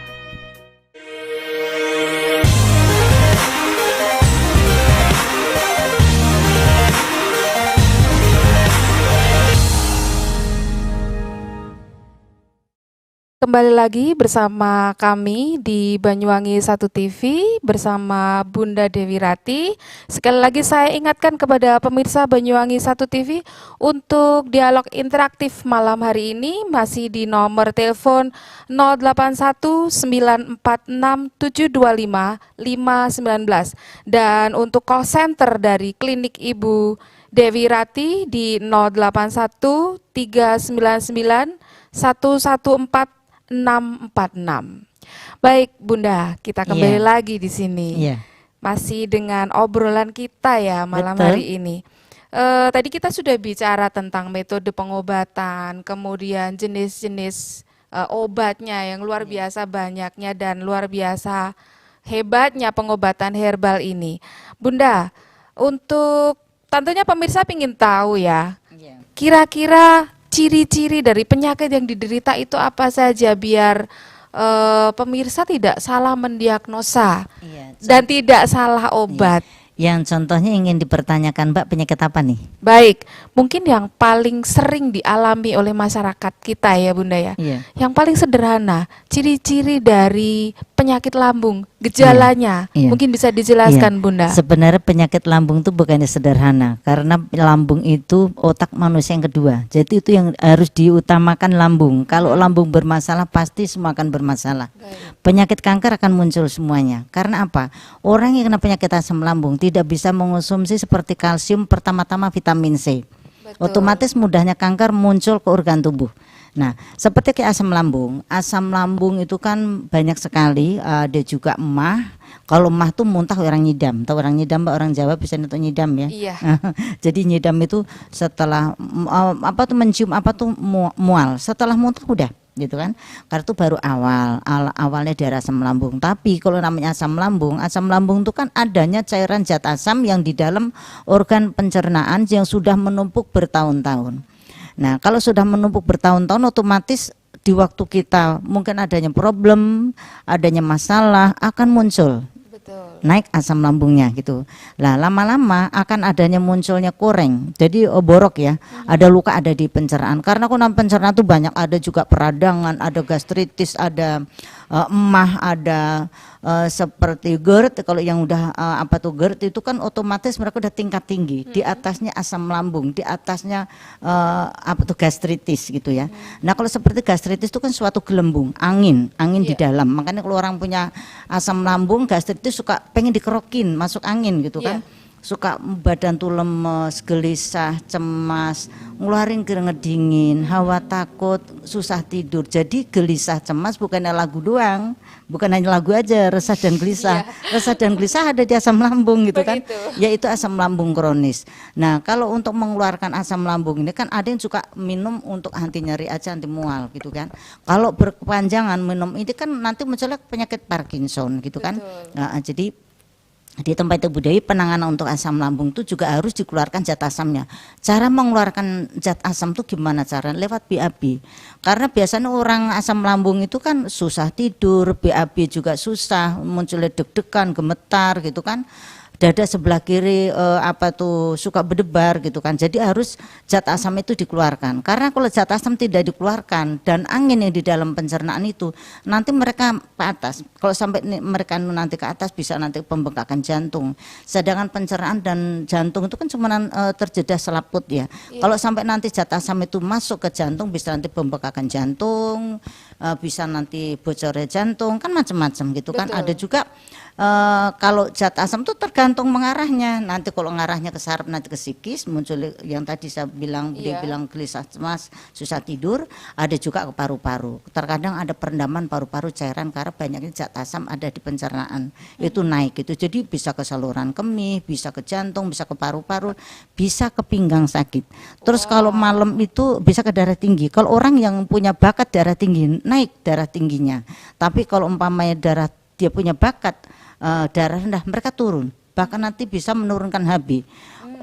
Kembali lagi bersama kami di Banyuwangi 1 TV bersama Bunda Dewi Ratih. Sekali lagi saya ingatkan kepada pemirsa Banyuwangi 1 TV untuk dialog interaktif malam hari ini masih di nomor telepon 081946725519 dan untuk call center dari Klinik Ibu Dewi Ratih di 0813991146. Baik Bunda, kita kembali lagi di sini. Masih dengan obrolan kita ya malam hari ini. Tadi kita sudah bicara tentang metode pengobatan, kemudian jenis-jenis obatnya yang luar biasa banyaknya dan luar biasa hebatnya pengobatan herbal ini. Bunda, untuk tentunya pemirsa ingin tahu ya, kira-kira ciri-ciri dari penyakit yang diderita itu apa saja biar pemirsa tidak salah mendiagnosa dan tidak salah obat. Yang contohnya ingin dipertanyakan Mbak, penyakit apa nih? Baik, mungkin yang paling sering dialami oleh masyarakat kita ya Bunda ya. Yang paling sederhana, ciri-ciri dari penyakit lambung, gejalanya. Mungkin bisa dijelaskan Bunda. Sebenarnya penyakit lambung itu bukannya sederhana, karena lambung itu otak manusia yang kedua. Jadi itu yang harus diutamakan lambung. Kalau lambung bermasalah pasti semua akan bermasalah. Penyakit kanker akan muncul semuanya. Karena apa? Orang yang kena penyakit asam lambung tidak bisa mengonsumsi seperti kalsium, pertama-tama vitamin C. Otomatis mudahnya kanker muncul ke organ tubuh. Nah, seperti kayak asam lambung itu kan banyak sekali, ada juga emah. Kalau emah tuh muntah orang nyidam. Tahu orang nyidam Mbak, orang Jawa bisa nonton nyidam ya. Iya. Jadi nyidam itu setelah mencium mual. Setelah muntah udah gitu kan, karena itu baru awalnya dari asam lambung. Tapi kalau namanya asam lambung itu kan adanya cairan zat asam yang di dalam organ pencernaan yang sudah menumpuk bertahun-tahun. Nah, kalau sudah menumpuk bertahun-tahun otomatis di waktu kita mungkin adanya problem, adanya masalah akan muncul. Naik asam lambungnya gitu. Lah lama-lama akan adanya munculnya koreng. Jadi borok ya. Ada luka ada di pencernaan. Karena kalau pencernaan itu banyak, ada juga peradangan, ada gastritis, ada emah, ada seperti GERD. Kalau yang udah GERD itu kan otomatis mereka udah tingkat tinggi. Di atasnya asam lambung, di atasnya gastritis gitu ya. Nah, kalau seperti gastritis itu kan suatu gelembung, angin di dalam. Makanya kalau orang punya asam lambung, gastritis suka pengen dikerokin, masuk angin gitu kan. Suka badan tuh lemes, gelisah, cemas, ngeluarin keringet dingin, hawa takut, susah tidur. Jadi gelisah, cemas bukannya lagu doang, bukan hanya lagu aja, resah dan gelisah. Resah dan gelisah ada di asam lambung gitu kan. Yaitu asam lambung kronis. Nah, kalau untuk mengeluarkan asam lambung ini kan ada yang suka minum untuk anti nyeri aja, anti mual gitu kan. Kalau berkepanjangan minum ini kan nanti munculnya penyakit Parkinson gitu kan. Nah, jadi di tempat Ibu Dewi penanganan untuk asam lambung itu juga harus dikeluarkan zat asamnya. Cara mengeluarkan zat asam itu gimana cara? Lewat BAB. Karena biasanya orang asam lambung itu kan susah tidur, BAB juga susah, munculnya deg-degan, gemetar gitu kan. dada sebelah kiri suka berdebar gitu kan. Jadi harus zat asam itu dikeluarkan. Karena kalau zat asam tidak dikeluarkan dan angin yang di dalam pencernaan itu nanti mereka ke atas. Kalau sampai mereka nanti ke atas bisa nanti pembengkakan jantung. Sedangkan pencernaan dan jantung itu kan cuma terjeda selaput ya. Kalau sampai nanti zat asam itu masuk ke jantung bisa nanti pembengkakan jantung, bisa nanti bocornya jantung, kan macam-macam gitu. Betul. Kan ada juga kalau zat asam itu tergantung mengarahnya. Nanti kalau ngarahnya ke saraf nanti ke psikis, muncul yang tadi saya bilang, dia bilang gelisah cemas, susah tidur. Ada juga ke paru-paru. Terkadang ada perendaman paru-paru cairan karena banyaknya zat asam ada di pencernaan. Itu naik gitu. Jadi bisa ke saluran kemih, bisa ke jantung, bisa ke paru-paru, bisa ke pinggang sakit. Terus kalau malam itu bisa ke darah tinggi. Kalau orang yang punya bakat darah tinggi, naik darah tingginya. Tapi kalau umpamanya dia punya bakat darah rendah, mereka turun. Bahkan nanti bisa menurunkan HB.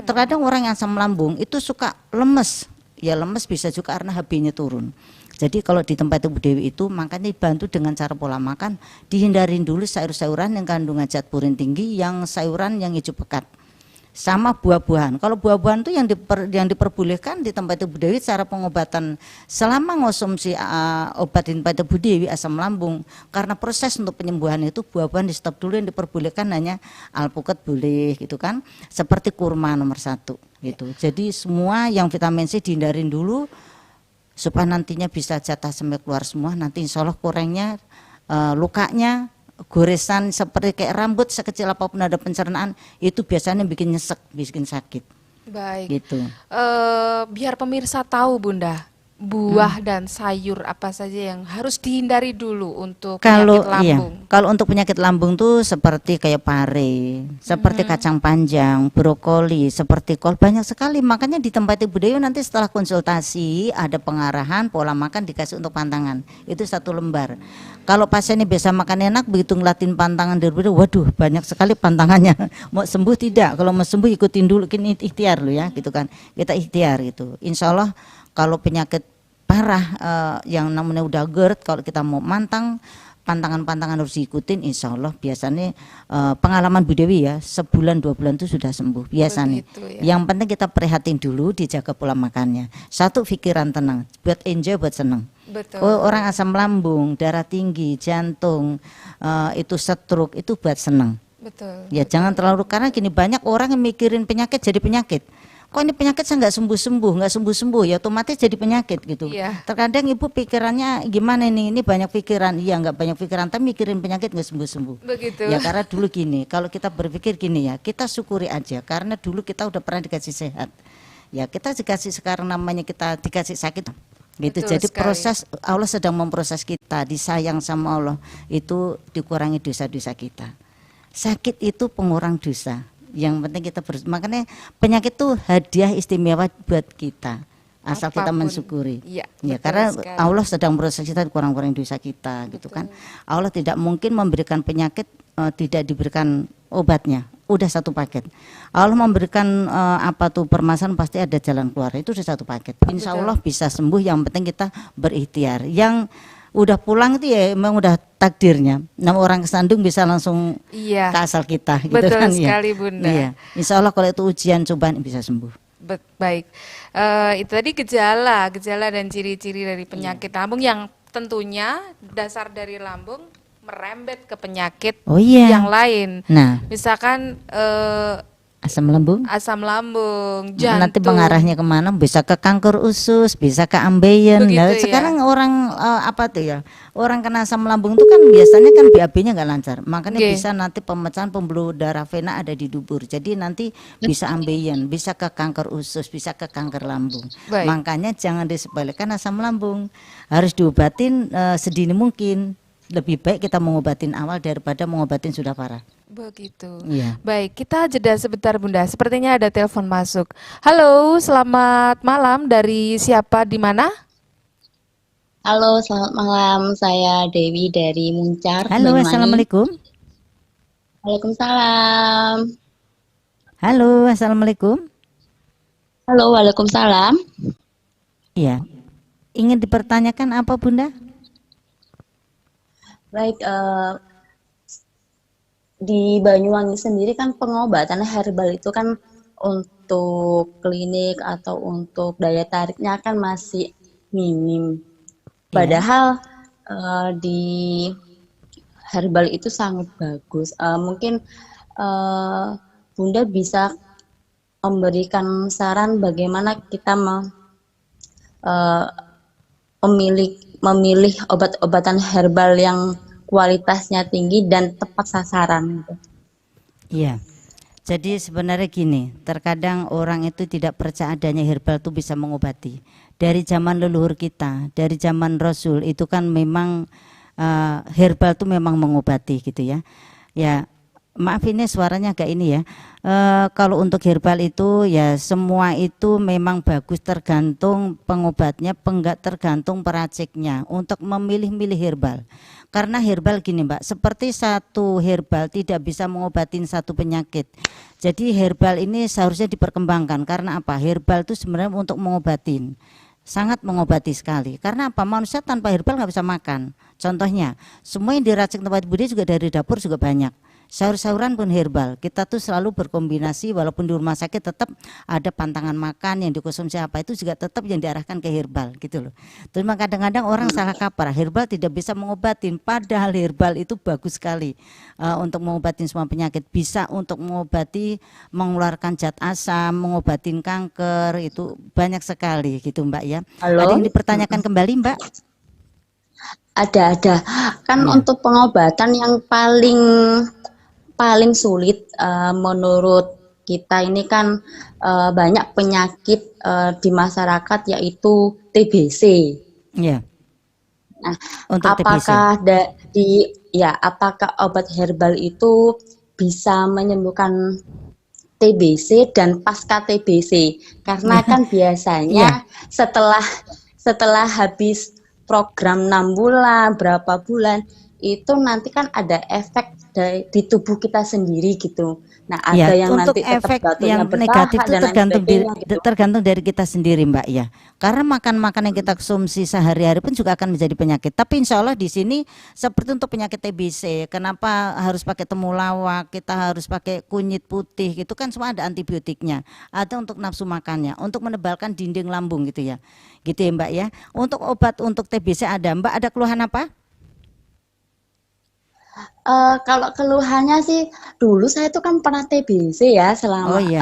Terkadang orang yang asam lambung itu suka lemes. Ya lemes bisa juga karena HB-nya turun. Jadi kalau di tempat Ibu Dewi itu makanya dibantu dengan cara pola makan, dihindarin dulu sayur-sayuran yang kandungan zat purin tinggi, yang sayuran yang hijau pekat. Sama buah-buahan. Kalau buah-buahan itu yang diperbolehkan di tempat Ibu Dewi cara pengobatan selama ngonsumsi obat di tempat Ibu Dewi asam lambung, karena proses untuk penyembuhan itu buah-buahan di stop dulu, yang diperbolehkan hanya alpukat boleh gitu kan, seperti kurma nomor 1 gitu. Jadi semua yang vitamin C dihindarin dulu supaya nantinya bisa jatah sampai keluar semua. Nanti insya Allah kurangnya lukanya, goresan seperti kayak rambut sekecil apapun ada pencernaan itu biasanya bikin nyesek, bikin sakit. Baik. Gitu. Biar pemirsa tahu Bunda, buah dan sayur apa saja yang harus dihindari dulu untuk penyakit lambung. Kalau untuk penyakit lambung tuh seperti kayak pare, seperti kacang panjang, brokoli, seperti kol, banyak sekali. Makanya di tempat Ibu Dewi nanti setelah konsultasi ada pengarahan pola makan dikasih untuk pantangan. Itu 1 lembar. Kalau pasiennya biasa makan enak, begitu ngelatin pantangan dari Ibu Dewi, waduh banyak sekali pantangannya. Mau sembuh tidak? Kalau mau sembuh ikutin dulu, ini ikhtiar lo ya, gitu kan. Kita ikhtiar gitu. Insya Allah kalau penyakit parah yang namanya udah GERD, kalau kita mau pantangan-pantangan harus diikutin, insya Allah biasanya pengalaman Bu Dewi ya, sebulan 2 bulan itu sudah sembuh biasanya. Ya. Yang penting kita prihatin dulu, dijaga pola makannya. 1 pikiran tenang, buat enjoy, buat seneng. Betul. Orang asam lambung, darah tinggi, jantung, itu stroke, itu buat seneng. Betul. Ya betul. Jangan terlalu, karena gini banyak orang yang mikirin penyakit jadi penyakit. Kok ini penyakit saya nggak sembuh-sembuh, ya otomatis jadi penyakit gitu. Terkadang ibu pikirannya gimana ini banyak pikiran, iya nggak banyak pikiran, tapi mikirin penyakit nggak sembuh-sembuh. Begitu. Ya karena dulu gini, kalau kita berpikir gini ya, kita syukuri aja, karena dulu kita udah pernah dikasih sehat. Ya kita dikasih, sekarang namanya kita dikasih sakit. Gitu. Betul. Jadi sekali. Proses Allah sedang memproses kita, disayang sama Allah, itu dikurangi dosa-dosa kita. Sakit itu pengurang dosa. Yang penting kita makanya penyakit itu hadiah istimewa buat kita asal apapun kita mensyukuri. Ya karena sekali. Allah sedang proses kita, kurang-kurang dosa kita. Betul. Gitu kan. Allah tidak mungkin memberikan penyakit tidak diberikan obatnya. Udah 1 paket. Allah memberikan permasalahan pasti ada jalan keluar. Itu udah 1 paket. Insya Allah bisa sembuh. Yang penting kita berikhtiar. Yang udah pulang itu ya memang udah takdirnya. Orang kesandung bisa langsung ke asal kita. Betul gitu kan, sekali Bunda. Iya. Insya Allah kalau itu ujian cobaan bisa sembuh. Baik. Itu tadi gejala dan ciri-ciri dari penyakit lambung yang tentunya dasar dari lambung merembet ke penyakit yang lain. Nah, misalkan asam lambung, jantung. Nanti mengarahnya kemana? Bisa ke kanker usus, bisa ke ambeien. Nah, sekarang orang orang kena asam lambung itu kan biasanya kan BAB-nya nggak lancar, makanya bisa nanti pemecahan pembuluh darah vena ada di dubur. Jadi nanti bisa ambeien, bisa ke kanker usus, bisa ke kanker lambung. Baik. Makanya jangan disepelekan asam lambung, harus diobatin sedini mungkin. Lebih baik kita mengobatin awal daripada mengobatin sudah parah. Begitu. Iya. Baik, kita jeda sebentar Bunda. Sepertinya ada telepon masuk. Halo, selamat malam. Dari siapa, di mana? Halo, selamat malam. Saya Dewi dari Muncar. Halo, assalamualaikum. Waalaikumsalam. Halo, assalamualaikum. Halo, waalaikumsalam. Iya. Ingin dipertanyakan apa Bunda? Baik, di Banyuwangi sendiri kan pengobatan herbal itu kan untuk klinik atau untuk daya tariknya kan masih minim. Iya. Padahal di herbal itu sangat bagus. Mungkin eh, Bunda bisa memberikan saran bagaimana kita eh, memilih memilih obat-obatan herbal yang kualitasnya tinggi dan tepat sasaran gitu. Iya. Jadi sebenarnya gini, terkadang orang itu tidak percaya adanya herbal itu bisa mengobati. Dari zaman leluhur kita, dari zaman Rasul itu kan memang herbal itu memang mengobati gitu ya. Ya, maaf ini suaranya agak ini ya. Kalau untuk herbal itu ya semua itu memang bagus, tergantung pengobatnya, tergantung peraciknya untuk memilih-milih herbal. Karena herbal gini Mbak, seperti satu herbal tidak bisa mengobatin satu penyakit. Jadi herbal ini seharusnya diperkembangkan. Karena apa? Herbal itu sebenarnya untuk mengobatin, sangat mengobati sekali. Karena apa? Manusia tanpa herbal nggak bisa makan. Contohnya, semua yang diracik tempat Budi juga dari dapur juga banyak. Sayur-sayuran pun herbal. Kita tuh selalu berkombinasi, walaupun di rumah sakit tetap ada pantangan makan yang dikonsumsi apa itu juga tetap yang diarahkan ke herbal gitu loh. Terus kadang-kadang orang salah kaprah, herbal tidak bisa mengobatin, padahal herbal itu bagus sekali untuk mengobatin semua penyakit. Bisa untuk mengobati, mengeluarkan zat asam, mengobatin kanker, itu banyak sekali gitu Mbak ya. Ada Halo, yang dipertanyakan kembali Mbak? ada. Kan Ya. untuk pengobatan yang paling sulit menurut kita ini kan banyak penyakit di masyarakat yaitu TBC. Ya, Nah, untuk TBC. apakah obat herbal itu bisa menyembuhkan TBC dan pasca TBC? Karena kan Iya, biasanya setelah habis program 6 bulan, berapa bulan, itu nanti kan ada efek di tubuh kita sendiri gitu. Nah, ada ya, yang untuk nanti tetap efek batuknya yang negatif bertahap itu dan lain sebagainya gitu. tergantung dari kita sendiri, Mbak ya. Karena makan-makan yang kita konsumsi sehari-hari pun juga akan menjadi penyakit. Tapi insya Allah di sini seperti untuk penyakit TBC, kenapa harus pakai temulawak, kita harus pakai kunyit putih, gitu kan semua ada antibiotiknya. Ada untuk nafsu makannya, untuk menebalkan dinding lambung gitu ya. Gitu ya, Mbak ya. Untuk obat untuk TBC ada, Mbak ada keluhan apa? Kalau keluhannya sih dulu saya tuh kan pernah TBC ya Oh selama iya,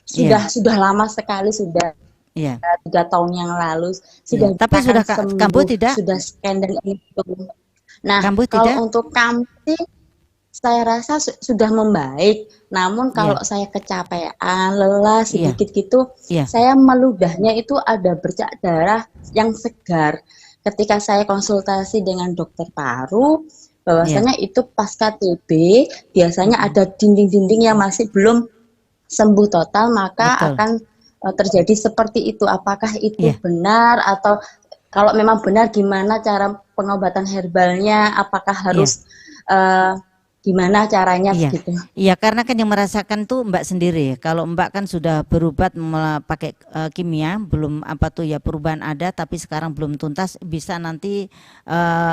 sudah iya, sudah lama sekali, sudah iya, 3 tahun yang lalu iya. sudah Tapi dinyatakan sudah kambuh sembuh, tidak? sudah scan dan itu. Nah, Kambuh tidak? kalau untuk kami sih saya rasa sudah membaik. Namun Iya, kalau saya kecapean, lelah iya, sedikit gitu, iya, saya meludahnya itu ada bercak darah yang segar. Ketika saya konsultasi dengan dokter paru, iya. bahwasanya itu pasca TB, biasanya Mm-mm. ada dinding-dinding yang masih belum sembuh total, maka Betul. akan terjadi seperti itu. Apakah itu Iya, benar atau kalau memang benar gimana cara pengobatan herbalnya? Apakah iya, harus eh, gimana caranya iya. begitu? Iya, karena kan yang merasakan tuh Mbak sendiri. Kalau Mbak kan sudah berobat pakai kimia, belum apa tuh ya perubahan ada, tapi sekarang belum tuntas. Bisa nanti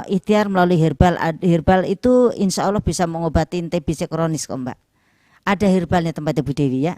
ikhtiar melalui herbal. Herbal itu insya Allah bisa mengobatin TBC kronis kok Mbak. Ada herbalnya tempat Ibu Dewi ya.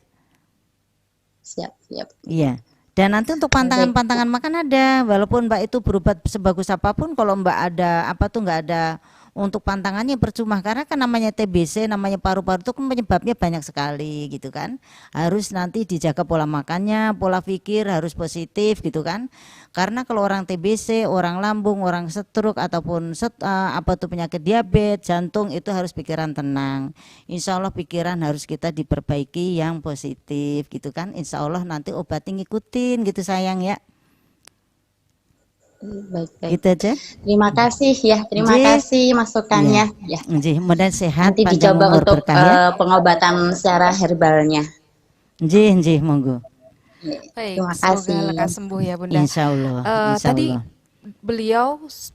Siap, siap. Iya. Dan nanti untuk Baik. pantangan-pantangan makan ada, walaupun Mbak itu berobat sebagus apapun, kalau Mbak ada apa tuh nggak ada untuk pantangannya percuma karena kan namanya TBC, namanya paru-paru itu kan penyebabnya banyak sekali gitu kan. Harus nanti dijaga pola makannya, pola pikir harus positif gitu kan. Karena kalau orang TBC, orang lambung, orang stroke ataupun apa tuh penyakit diabetes, jantung itu harus pikiran tenang. Insya Allah pikiran harus kita diperbaiki yang positif gitu kan. Insya Allah nanti obatnya ngikutin gitu sayang ya. Baik, baik. Gitu aja. Terima kasih ya, terima Nggih. kasih Iya. masukannya ya. Nggih, mudah sehat, Nanti panjang dicoba umur untuk berkah ya. pengobatan secara herbalnya. Nggih, nggih, monggo. Baik, Terima semoga kasih. lekas sembuh ya Bunda. Insya Allah, insya Tadi Allah. beliau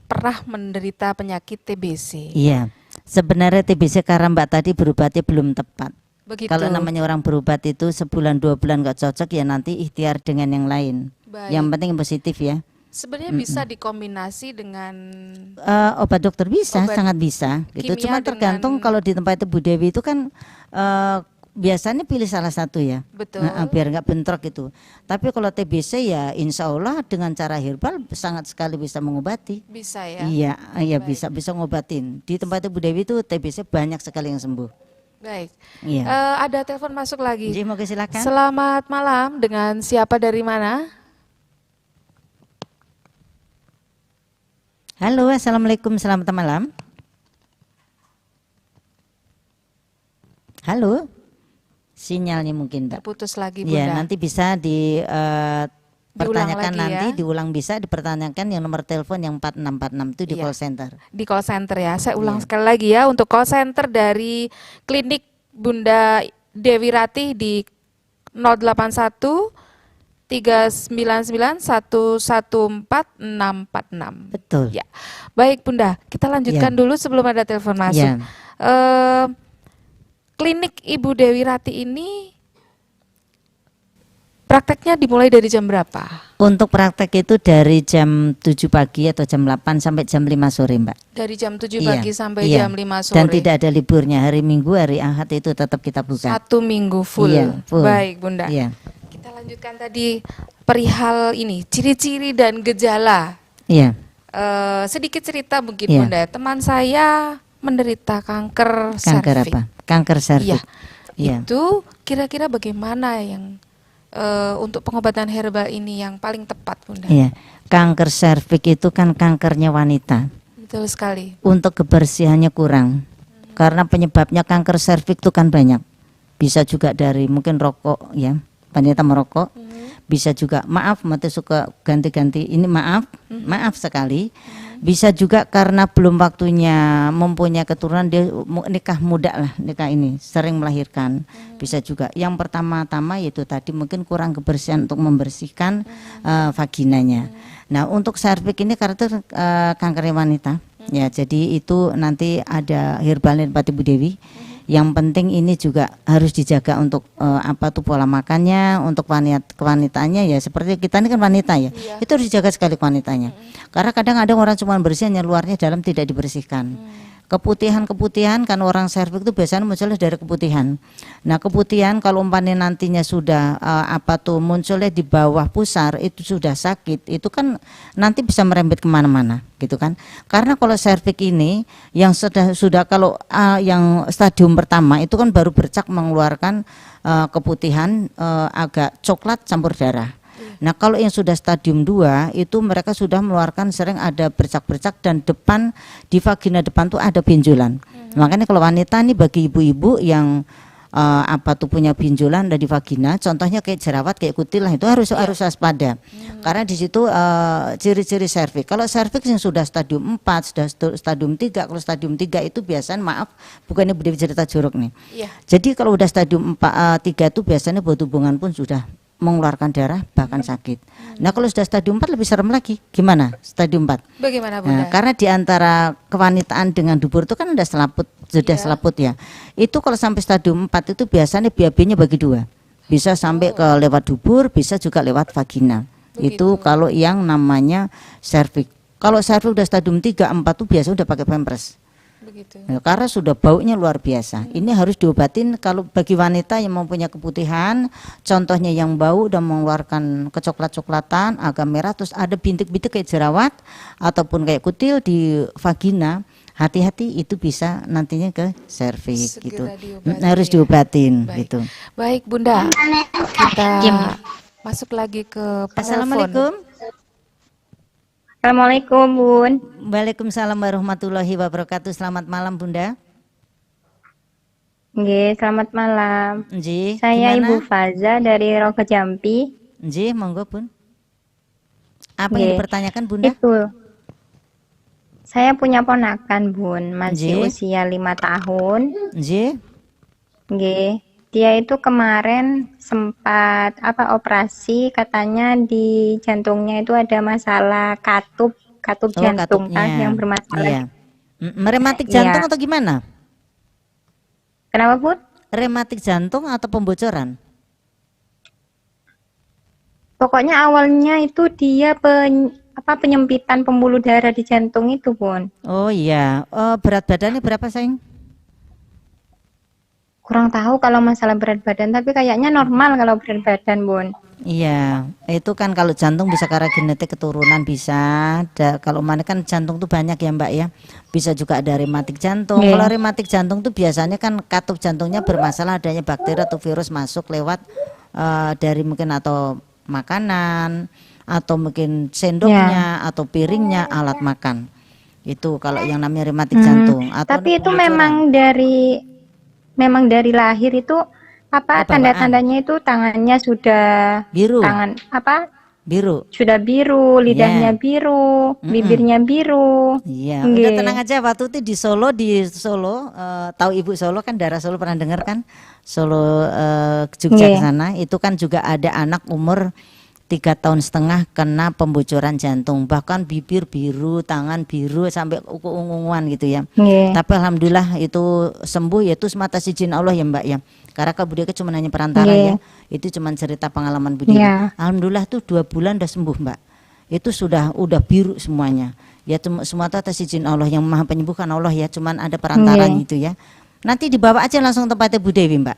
pernah menderita penyakit TBC. Iya. Sebenarnya TBC karena Mbak tadi berobatnya belum tepat. Begitu. Kalau namanya orang berobat itu sebulan 2 bulan nggak cocok ya nanti ikhtiar dengan yang lain. Baik. Yang penting positif ya. Sebenarnya bisa dikombinasi dengan Obat dokter bisa, Obat sangat bisa gitu. kimia Cuma tergantung dengan- kalau di tempat Bu Dewi itu kan biasanya pilih salah satu ya. betul. Biar nggak bentrok gitu. Tapi kalau TBC ya insya Allah dengan cara herbal sangat sekali bisa mengobati. Bisa ya. Iya, iya Baik. bisa ngobatin. Di tempat Bu Dewi itu TBC banyak sekali yang sembuh. Baik. Iya. Ada telepon masuk lagi. Ji, monggo silakan. Selamat malam, dengan siapa dari mana? Halo, assalamualaikum, selamat malam. Halo, sinyalnya mungkin enggak. Terputus lagi Ya, Bunda. nanti bisa pertanyakan lagi nanti, ya. diulang bisa dipertanyakan yang nomor telepon yang 4646 itu di Iya. call center. Di call center ya. Saya ulang Iya. sekali lagi ya, untuk call center dari klinik Bunda Dewi Ratih di 081 399 114 646. Betul. Ya. Baik Bunda, kita lanjutkan dulu sebelum ada telepon masuk. Ya. Eh, klinik Ibu Dewi Ratih ini prakteknya dimulai dari jam berapa? Untuk praktek itu dari jam 7 pagi atau jam 8 sampai jam 5 sore, Mbak. Dari jam 7 Iya, pagi sampai iya. jam 5 sore. Dan tidak ada liburnya, hari Minggu, hari Ahad itu tetap kita buka. 1 minggu full. Iya, full. Baik Bunda. Iya. Kita lanjutkan tadi perihal ini, ciri-ciri dan gejala. Iya. Sedikit cerita mungkin Iya. Bunda. Teman saya menderita kanker Kanker serviks. apa? Kanker serviks. Iya. Iya. Itu kira-kira bagaimana yang untuk pengobatan herbal ini yang paling tepat Bunda? Iya. Kanker serviks itu kan kankernya wanita. Betul sekali. Untuk kebersihannya kurang. Karena penyebabnya kanker serviks itu kan banyak. Bisa juga dari mungkin rokok ya, wanita merokok. Bisa juga maaf mati suka ganti-ganti ini maaf sekali. Bisa juga karena belum waktunya mempunyai keturunan, dia nikah muda lah, nikah ini sering melahirkan. Bisa juga yang pertama-tama yaitu tadi mungkin kurang kebersihan untuk membersihkan vaginanya. Nah untuk serviks ini karena itu kanker wanita ya, jadi itu nanti ada herbalnya Pak Ibu Dewi. Yang penting ini juga harus dijaga untuk apa tuh pola makannya, untuk kewanitaannya ya, seperti kita ini kan wanita ya, itu harus dijaga sekali kewanitanya. Karena kadang ada orang cuma bersihnya luarnya, dalam tidak dibersihkan. Keputihan kan orang serviks itu biasanya munculnya dari keputihan. Nah keputihan kalau umpamanya nantinya sudah apa tuh munculnya di bawah pusar, itu sudah sakit, itu kan nanti bisa merembet kemana-mana gitu kan. Karena kalau serviks ini yang sudah kalau yang stadium pertama itu kan baru bercak mengeluarkan keputihan agak coklat campur darah. Nah kalau yang sudah stadium 2 itu mereka sudah mengeluarkan sering ada bercak-bercak dan depan di vagina depan tuh ada benjolan. Makanya kalau wanita nih, bagi ibu-ibu yang apa tuh punya benjolan dari vagina, contohnya kayak jerawat, kayak kutil lah, itu harus waspada. Karena di situ ciri-ciri serviks. Kalau serviks yang sudah stadium 4, sudah stadium 3, kalau stadium 3 itu biasanya maaf bukannya Budi cerita jorok nih. Iya. Jadi kalau udah stadium 3 itu biasanya buat hubungan pun sudah mengeluarkan darah bahkan sakit. Nah kalau sudah stadium 4 lebih serem lagi. Gimana stadium 4? Bagaimana Bunda? Nah, karena di antara kewanitaan dengan dubur itu kan sudah selaput ya. Itu kalau sampai stadium 4 itu biasanya BAB-nya bagi 2. Bisa sampai ke lewat dubur, bisa juga lewat vagina. Itu kalau yang namanya serviks. Kalau serviks udah stadium 3, 4 itu biasa udah pakai pampers. Begitu. Ya, karena sudah baunya luar biasa. Ini harus diobatin. Kalau bagi wanita yang mempunyai keputihan, contohnya yang bau dan mengeluarkan kecoklat-coklatan, agak merah, terus ada bintik-bintik kayak jerawat ataupun kayak kutil di vagina, hati-hati, itu bisa nantinya ke serviks gitu. Diobati, Harus ya. diobatin. Baik. Gitu. Baik Bunda, kita masuk lagi ke penelpon. Assalamualaikum. Assalamualaikum Bun. Waalaikumsalam warahmatullahi wabarakatuh. Selamat malam Bunda. Nggih, selamat malam. Nji, Saya gimana? Ibu Faza dari Rogo Jampi. Nji, monggo Bun. Apa yang Nggih. dipertanyakan Bunda? Itu. Saya punya ponakan Bun, masih Nggih. usia 5 tahun. Nji, Nggih. Dia itu kemarin sempat operasi, katanya di jantungnya itu ada masalah katup jantung kan yang bermasalah. Iya. Rematik Iya. jantung atau gimana? Kenapa Bun? Rematik jantung atau pembocoran? Pokoknya awalnya itu dia penyempitan pembuluh darah di jantung itu, Bun. Oh iya, berat badannya berapa sayang? Kurang tahu kalau masalah berat badan, tapi kayaknya normal kalau berat badan, Bun. Iya, itu kan kalau jantung bisa karena genetik keturunan bisa. Kalau mana kan jantung tuh banyak ya Mbak ya. Bisa juga ada rematik jantung. Iya. Kalau rematik jantung tuh biasanya kan katup jantungnya bermasalah, adanya bakteri atau virus masuk lewat dari mungkin atau makanan atau mungkin sendoknya atau piringnya, alat makan. Itu kalau yang namanya rematik jantung. Atau Tapi itu pembocoran. memang dari lahir itu tanda-tandanya itu tangannya sudah Biru. Biru. sudah biru, lidahnya biru, bibirnya biru. Iya, udah tenang aja. Waktu itu di Solo, tahu Ibu Solo kan, daerah Solo pernah dengar kan? Solo Jogja ke sana, itu kan juga ada anak umur 3,5 tahun kena pembocoran jantung, bahkan bibir biru, tangan biru sampai ungu-unguan gitu ya. Tapi alhamdulillah itu sembuh, yaitu semata izin Allah ya Mbak ya. Karena Kak Budewi cuma hanya perantara ya. Itu cuma cerita pengalaman Budewi. Alhamdulillah tuh 2 bulan udah sembuh Mbak. Itu sudah biru semuanya. Ya semua atas izin Allah yang Maha Penyembuh kan Allah ya, cuman ada perantara gitu ya. Nanti dibawa aja langsung tempatnya Bu Dewi Mbak.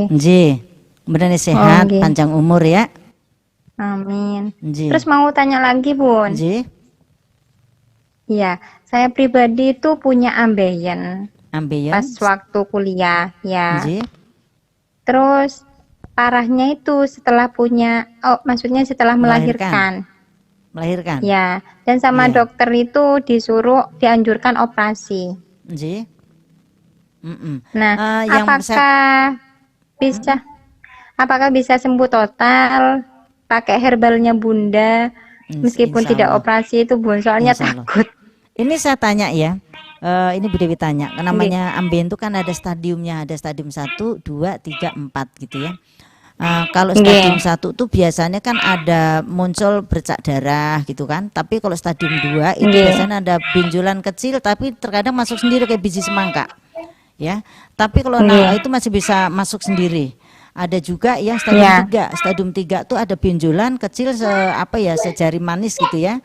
Nggih. Benar sehat, panjang umur ya. Amin. Terus mau tanya lagi, Bun. Iya, saya pribadi itu punya ambeien. Pas waktu kuliah, ya. Terus parahnya itu setelah maksudnya setelah melahirkan. Ya, dan sama dokter itu dianjurkan operasi. Nah, apakah bisa sembuh total pakai herbalnya Bunda meskipun tidak operasi itu, Bun? Soalnya takut. Ini saya tanya ya. Ini Bu Dewi tanya, namanya ambeien itu kan ada stadiumnya, ada stadium 1, 2, 3, 4 gitu ya. Kalau stadium 1 tuh biasanya kan ada muncul bercak darah gitu kan. Tapi kalau stadium 2 itu biasanya ada benjolan kecil tapi terkadang masuk sendiri kayak biji semangka. Ya. Tapi kalau itu masih bisa masuk sendiri. Ada juga yang stadium 3. Stadium 3 tuh ada benjolan kecil sejari manis gitu ya.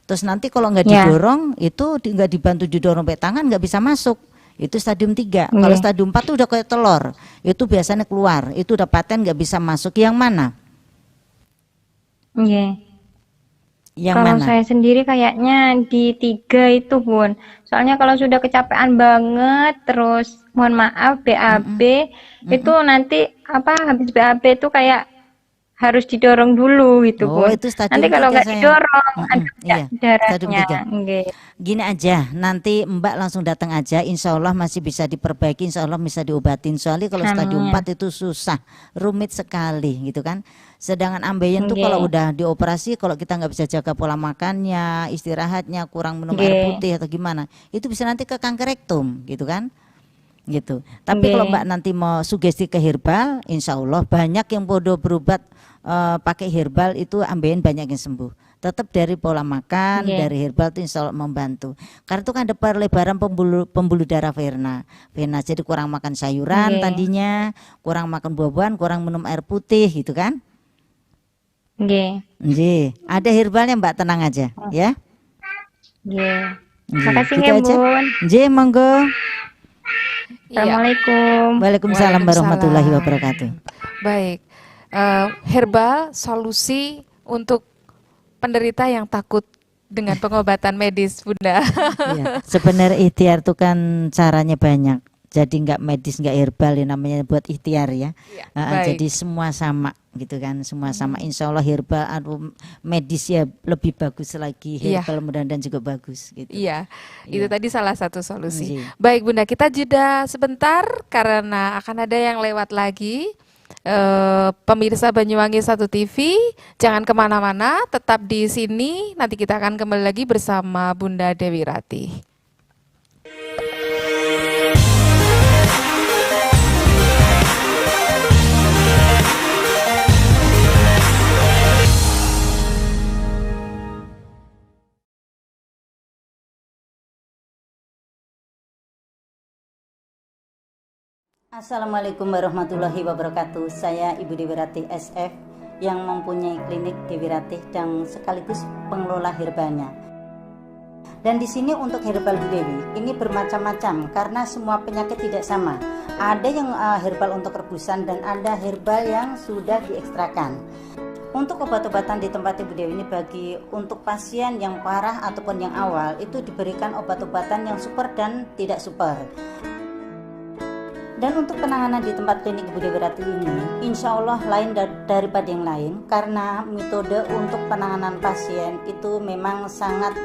Terus nanti kalau nggak didorong itu nggak dibantu didorong pakai tangan nggak bisa masuk. Itu stadium 3. Kalau stadium 4 tuh udah kayak telur. Itu biasanya keluar. Itu udah paten nggak bisa masuk. Yang mana? Yang kalau mana? saya sendiri kayaknya di 3 itu, Bun. Soalnya kalau sudah kecapean banget, terus mohon maaf BAB itu nanti habis BAB itu kayak harus didorong dulu gitu, Bun. Itu Nanti kalau nggak didorong ada darahnya. Gini aja, nanti Mbak langsung datang aja, insya Allah masih bisa diperbaiki, insya Allah bisa diobatin. Soalnya kalau stadium 4 itu susah, rumit sekali gitu kan. Sedangkan ambeien tuh kalau udah dioperasi, kalau kita nggak bisa jaga pola makannya, istirahatnya, kurang minum air putih atau gimana, itu bisa nanti ke kanker rektum gitu kan. Gitu. Tapi kalau Mbak nanti mau sugesti ke herbal, insya Allah banyak yang bodoh berobat pakai herbal itu ambeien banyak yang sembuh. Tetap dari pola makan, dari herbal itu insya Allah membantu. Karena itu kan ada perlebaran pembuluh darah vena. Jadi kurang makan sayuran tadinya, kurang makan buah-buahan, kurang minum air putih gitu kan. Ada herbalnya Mbak, tenang aja ya. Makasih gitu ya, aja. Bun. Monggo. Assalamualaikum. Waalaikumsalam warahmatullahi wabarakatuh. Baik, herbal solusi untuk penderita yang takut dengan pengobatan medis, Bunda. Iya. Sebenarnya ikhtiar itu kan caranya banyak. Jadi nggak medis, nggak herbal ya, namanya buat ikhtiar ya. Jadi semua sama gitu kan, semua sama. Insya Allah herbal, medis ya lebih bagus lagi. Herbal mudah-mudahan juga bagus. Gitu. Iya, itu tadi salah satu solusi. Baik Bunda, kita jeda sebentar karena akan ada yang lewat lagi. Pemirsa Banyuwangi 1 TV, jangan kemana-mana, tetap di sini. Nanti kita akan kembali lagi bersama Bunda Dewi Ratih. Assalamualaikum warahmatullahi wabarakatuh. Saya Ibu Dewi Ratih SF yang mempunyai klinik Dewi Ratih dan sekaligus pengelola herbalnya. Dan di sini untuk herbal Bu Dewi ini bermacam-macam karena semua penyakit tidak sama. Ada yang herbal untuk rebusan dan ada herbal yang sudah diekstrakan. Untuk obat-obatan di tempat Ibu Dewi ini bagi untuk pasien yang parah ataupun yang awal itu diberikan obat-obatan yang super dan tidak super. Dan untuk penanganan di tempat klinik Ibu Dewi Ratih ini insya Allah lain daripada yang lain karena metode untuk penanganan pasien itu memang sangat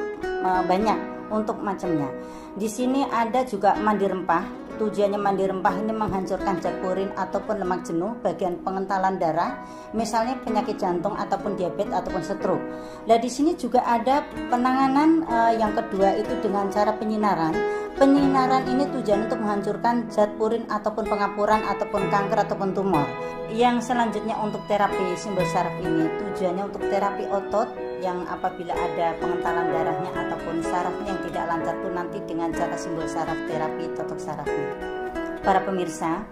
banyak untuk macamnya. Di sini ada juga mandi rempah. Tujuannya mandi rempah ini menghancurkan zat purin ataupun lemak jenuh bagian pengentalan darah, misalnya penyakit jantung ataupun diabetes ataupun stroke. Nah di sini juga ada penanganan yang kedua itu dengan cara penyinaran. Penyinaran ini tujuan untuk menghancurkan zat purin ataupun pengapuran ataupun kanker ataupun tumor. Yang selanjutnya untuk terapi simbol saraf ini tujuannya untuk terapi otot yang apabila ada pengentalan darahnya ataupun sarafnya yang tidak lancar itu nanti dengan cara simbol saraf terapi totok sarafnya. Para pemirsa,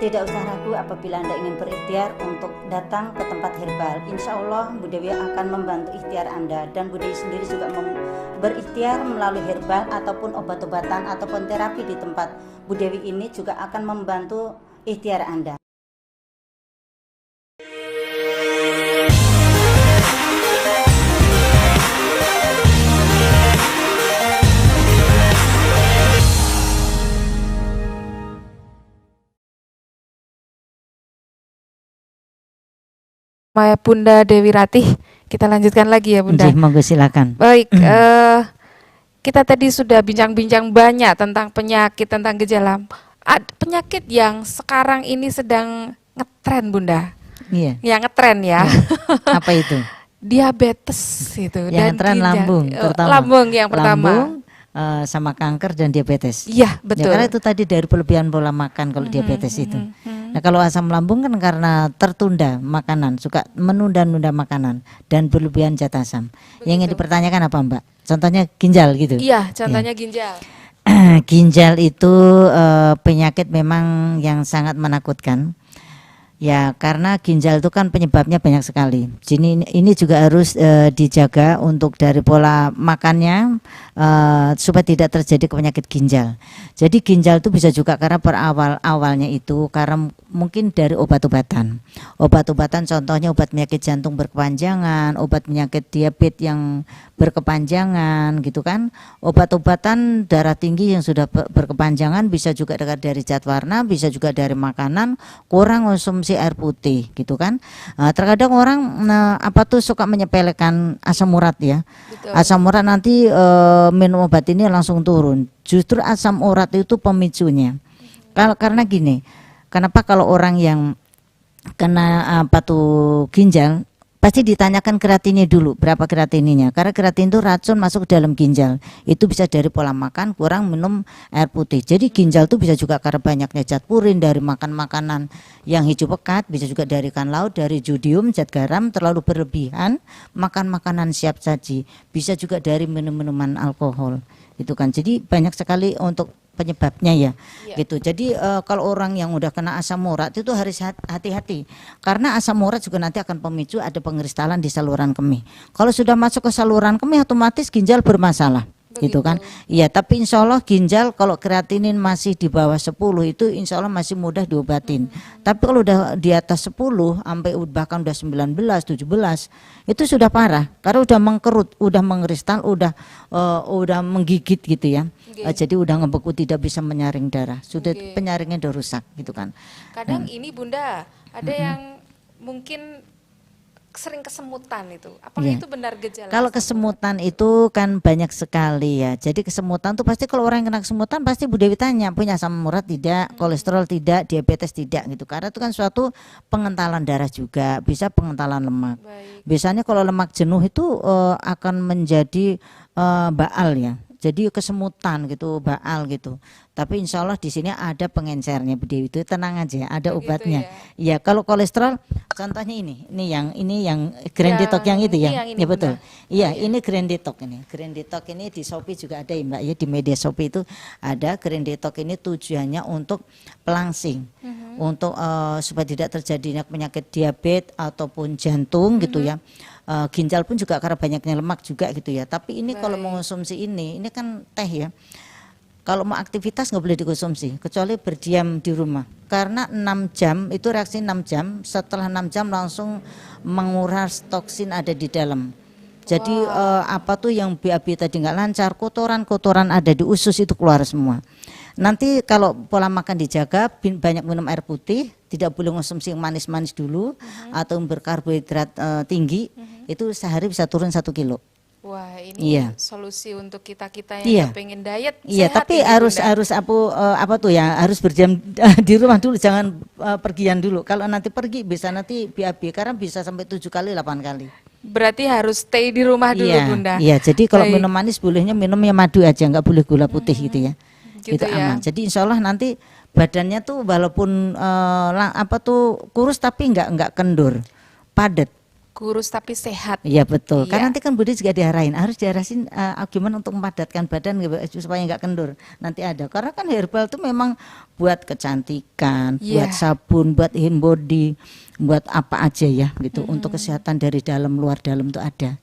tidak usah ragu apabila Anda ingin berikhtiar untuk datang ke tempat herbal. Insya Allah Bu Dewi akan membantu ikhtiar Anda dan Bu Dewi sendiri juga berikhtiar melalui herbal ataupun obat-obatan ataupun terapi di tempat Bu Dewi ini juga akan membantu ikhtiar Anda. Bunda Dewi Ratih, kita lanjutkan lagi ya Bunda. Monggo silakan. Baik, kita tadi sudah bincang-bincang banyak tentang penyakit, tentang gejala. Penyakit yang sekarang ini sedang ngetren Bunda. Iya. Yang ngetren ya. Apa itu? Diabetes itu. Yang ngetren lambung terutama. Lambung yang pertama. Lambung, sama kanker dan diabetes. Iya betul. Ya, karena itu tadi dari kelebihan pola makan kalau diabetes itu. Nah kalau asam lambung kan karena tertunda makanan, suka menunda-nunda makanan dan berlebihan zat asam. Betul. Yang ingin dipertanyakan apa Mbak? Contohnya ginjal gitu? Iya, contohnya ginjal. Ginjal itu penyakit memang yang sangat menakutkan. Ya karena ginjal itu kan penyebabnya banyak sekali. Jadi ini juga harus dijaga untuk dari pola makannya supaya tidak terjadi penyakit ginjal. Jadi ginjal itu bisa juga karena awalnya itu karena mungkin dari obat-obatan. Obat-obatan contohnya obat penyakit jantung berkepanjangan, obat penyakit diabetes yang berkepanjangan gitu kan. Obat-obatan darah tinggi yang sudah berkepanjangan bisa juga dari zat warna, bisa juga dari makanan, kurang konsumsi air putih gitu kan. Terkadang orang suka menyepelekan asam urat ya. Betul. Asam urat nanti minum obat ini langsung turun. Justru asam urat itu pemicunya. Karena gini, kenapa kalau orang yang kena ginjal pasti ditanyakan kreatinnya dulu, berapa kreatininya. Karena kreatin itu racun masuk ke dalam ginjal. Itu bisa dari pola makan, kurang minum air putih. Jadi ginjal itu bisa juga karena banyaknya zat purin dari makan makanan yang hijau pekat, bisa juga dari ikan laut, dari jodium, zat garam terlalu berlebihan, makan makanan siap saji, bisa juga dari minum-minuman alkohol. Itu kan. Jadi banyak sekali untuk penyebabnya ya, gitu. Jadi kalau orang yang udah kena asam urat itu harus hati-hati karena asam urat juga nanti akan pemicu ada pengeristalan di saluran kemih. Kalau sudah masuk ke saluran kemih otomatis ginjal bermasalah. Gitu kan. Iya, tapi insya Allah ginjal kalau kreatinin masih di bawah 10 itu insya Allah masih mudah diobatin. Tapi kalau udah di atas 10 sampai bahkan udah 19, 17 itu sudah parah karena udah mengkerut, udah mengeristal, udah menggigit gitu ya. Jadi udah ngebeku, tidak bisa menyaring darah. Sudah penyaringnya udah rusak gitu kan. Kadang ini Bunda ada yang mungkin sering kesemutan itu. Apakah itu benar gejala? Kalau kesemutan itu kan banyak sekali ya. Jadi kesemutan tuh pasti kalau orang yang kena kesemutan pasti Bu Dewi tanya punya asam urat tidak, kolesterol tidak, diabetes tidak gitu. Karena itu kan suatu pengentalan darah juga, bisa pengentalan lemak. Biasanya kalau lemak jenuh itu akan menjadi baal ya. Jadi kesemutan gitu, baal gitu. Tapi insya Allah di sini ada pengencernya Bu Dewi, itu tenang aja, ada Begitu obatnya. ya. Ya kalau kolesterol, contohnya ini yang Grand Detox yang itu ya, yang ini, ya betul. Bunda. Iya, ini Grand Detox ini. Grand Detox ini di Shopee juga ada ya Mbak ya, di media Shopee itu ada Grand Detox ini, tujuannya untuk pelangsing, untuk supaya tidak terjadinya penyakit diabetes ataupun jantung gitu ya. Ginjal pun juga karena banyaknya lemak juga gitu ya. Tapi ini kalau mengonsumsi ini kan teh ya. Kalau mau aktivitas nggak boleh dikonsumsi, kecuali berdiam di rumah. Karena 6 jam, itu reaksi 6 jam, setelah 6 jam langsung menguras toksin ada di dalam. Jadi apa tuh yang BAB tadi nggak lancar, kotoran-kotoran ada di usus itu keluar semua. Nanti kalau pola makan dijaga, banyak minum air putih, tidak boleh konsumsi yang manis-manis dulu, atau berkarbohidrat tinggi, itu sehari bisa turun 1 kilo. Wah, ini Iya. solusi untuk kita-kita yang Iya. pengen diet Iya, sehat tapi ini, harus Bunda. apa tuh ya, harus berdiam di rumah dulu, jangan pergian dulu. Kalau nanti pergi bisa nanti BAB, karena bisa sampai 7 kali 8 kali. Berarti harus stay di rumah dulu, Iya, Bunda. iya. Jadi kalau Baik. minum manis bolehnya minumnya madu aja, nggak boleh gula putih gitu ya. Gitu Itu ya. aman. Jadi insya Allah nanti badannya tuh walaupun apa tuh kurus tapi nggak kendur, padat. Kurus tapi sehat. Iya betul. Iya. Karena nanti kan Budi juga diarahin, harus diarahin gimana untuk mempadatkan badan supaya nggak kendur. Nanti ada. Karena kan herbal tuh memang buat kecantikan, Iya. buat sabun, buat hand body, buat apa aja ya gitu. Untuk kesehatan dari dalam luar dalam tuh ada.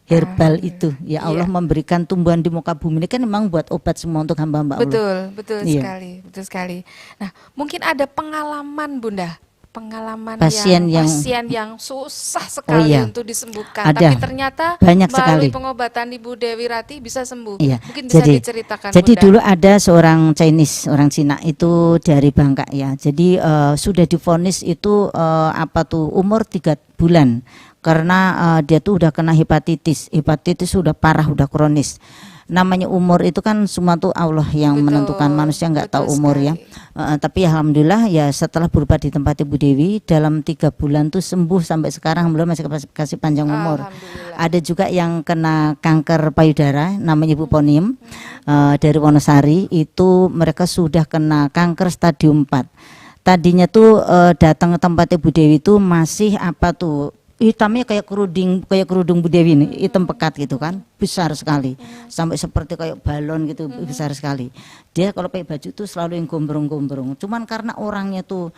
Herbal itu ya Allah memberikan tumbuhan di muka bumi ini kan memang buat obat semua untuk hamba-hamba Allah. Betul Iya. sekali, betul sekali. Nah, mungkin ada pengalaman Bunda, pengalaman Pasien yang- pasien yang susah sekali iya. untuk disembuhkan, Ada. tapi ternyata Banyak melalui sekali. pengobatan Ibu Dewi Rati bisa sembuh. Iya. Mungkin bisa diceritakan, Jadi Bunda. dulu ada seorang Chinese, orang Cina itu dari Bangka ya. Jadi sudah divonis itu apa tuh umur 3 bulan karena dia tuh udah kena hepatitis. Hepatitis sudah parah, udah kronis. Namanya umur itu kan semua tuh Allah yang Betul, menentukan, manusia nggak tahu betul umur ya. sekali. Tapi alhamdulillah ya setelah berobat di tempat Ibu Dewi dalam 3 bulan tuh sembuh sampai sekarang, alhamdulillah masih kasih panjang umur. Alhamdulillah. Ada juga yang kena kanker payudara, namanya Ibu Ponim dari Wonosari, itu mereka sudah kena kanker stadium 4. Tadinya tuh datang ke tempat Ibu Dewi itu masih apa tuh hitamnya kayak kerudung Bu Dewi ini, hitam pekat gitu kan, besar sekali, sampai seperti kayak balon gitu, besar sekali. Dia kalau pakai baju tuh selalu yang gombrong-gombrong. Cuman karena orangnya tuh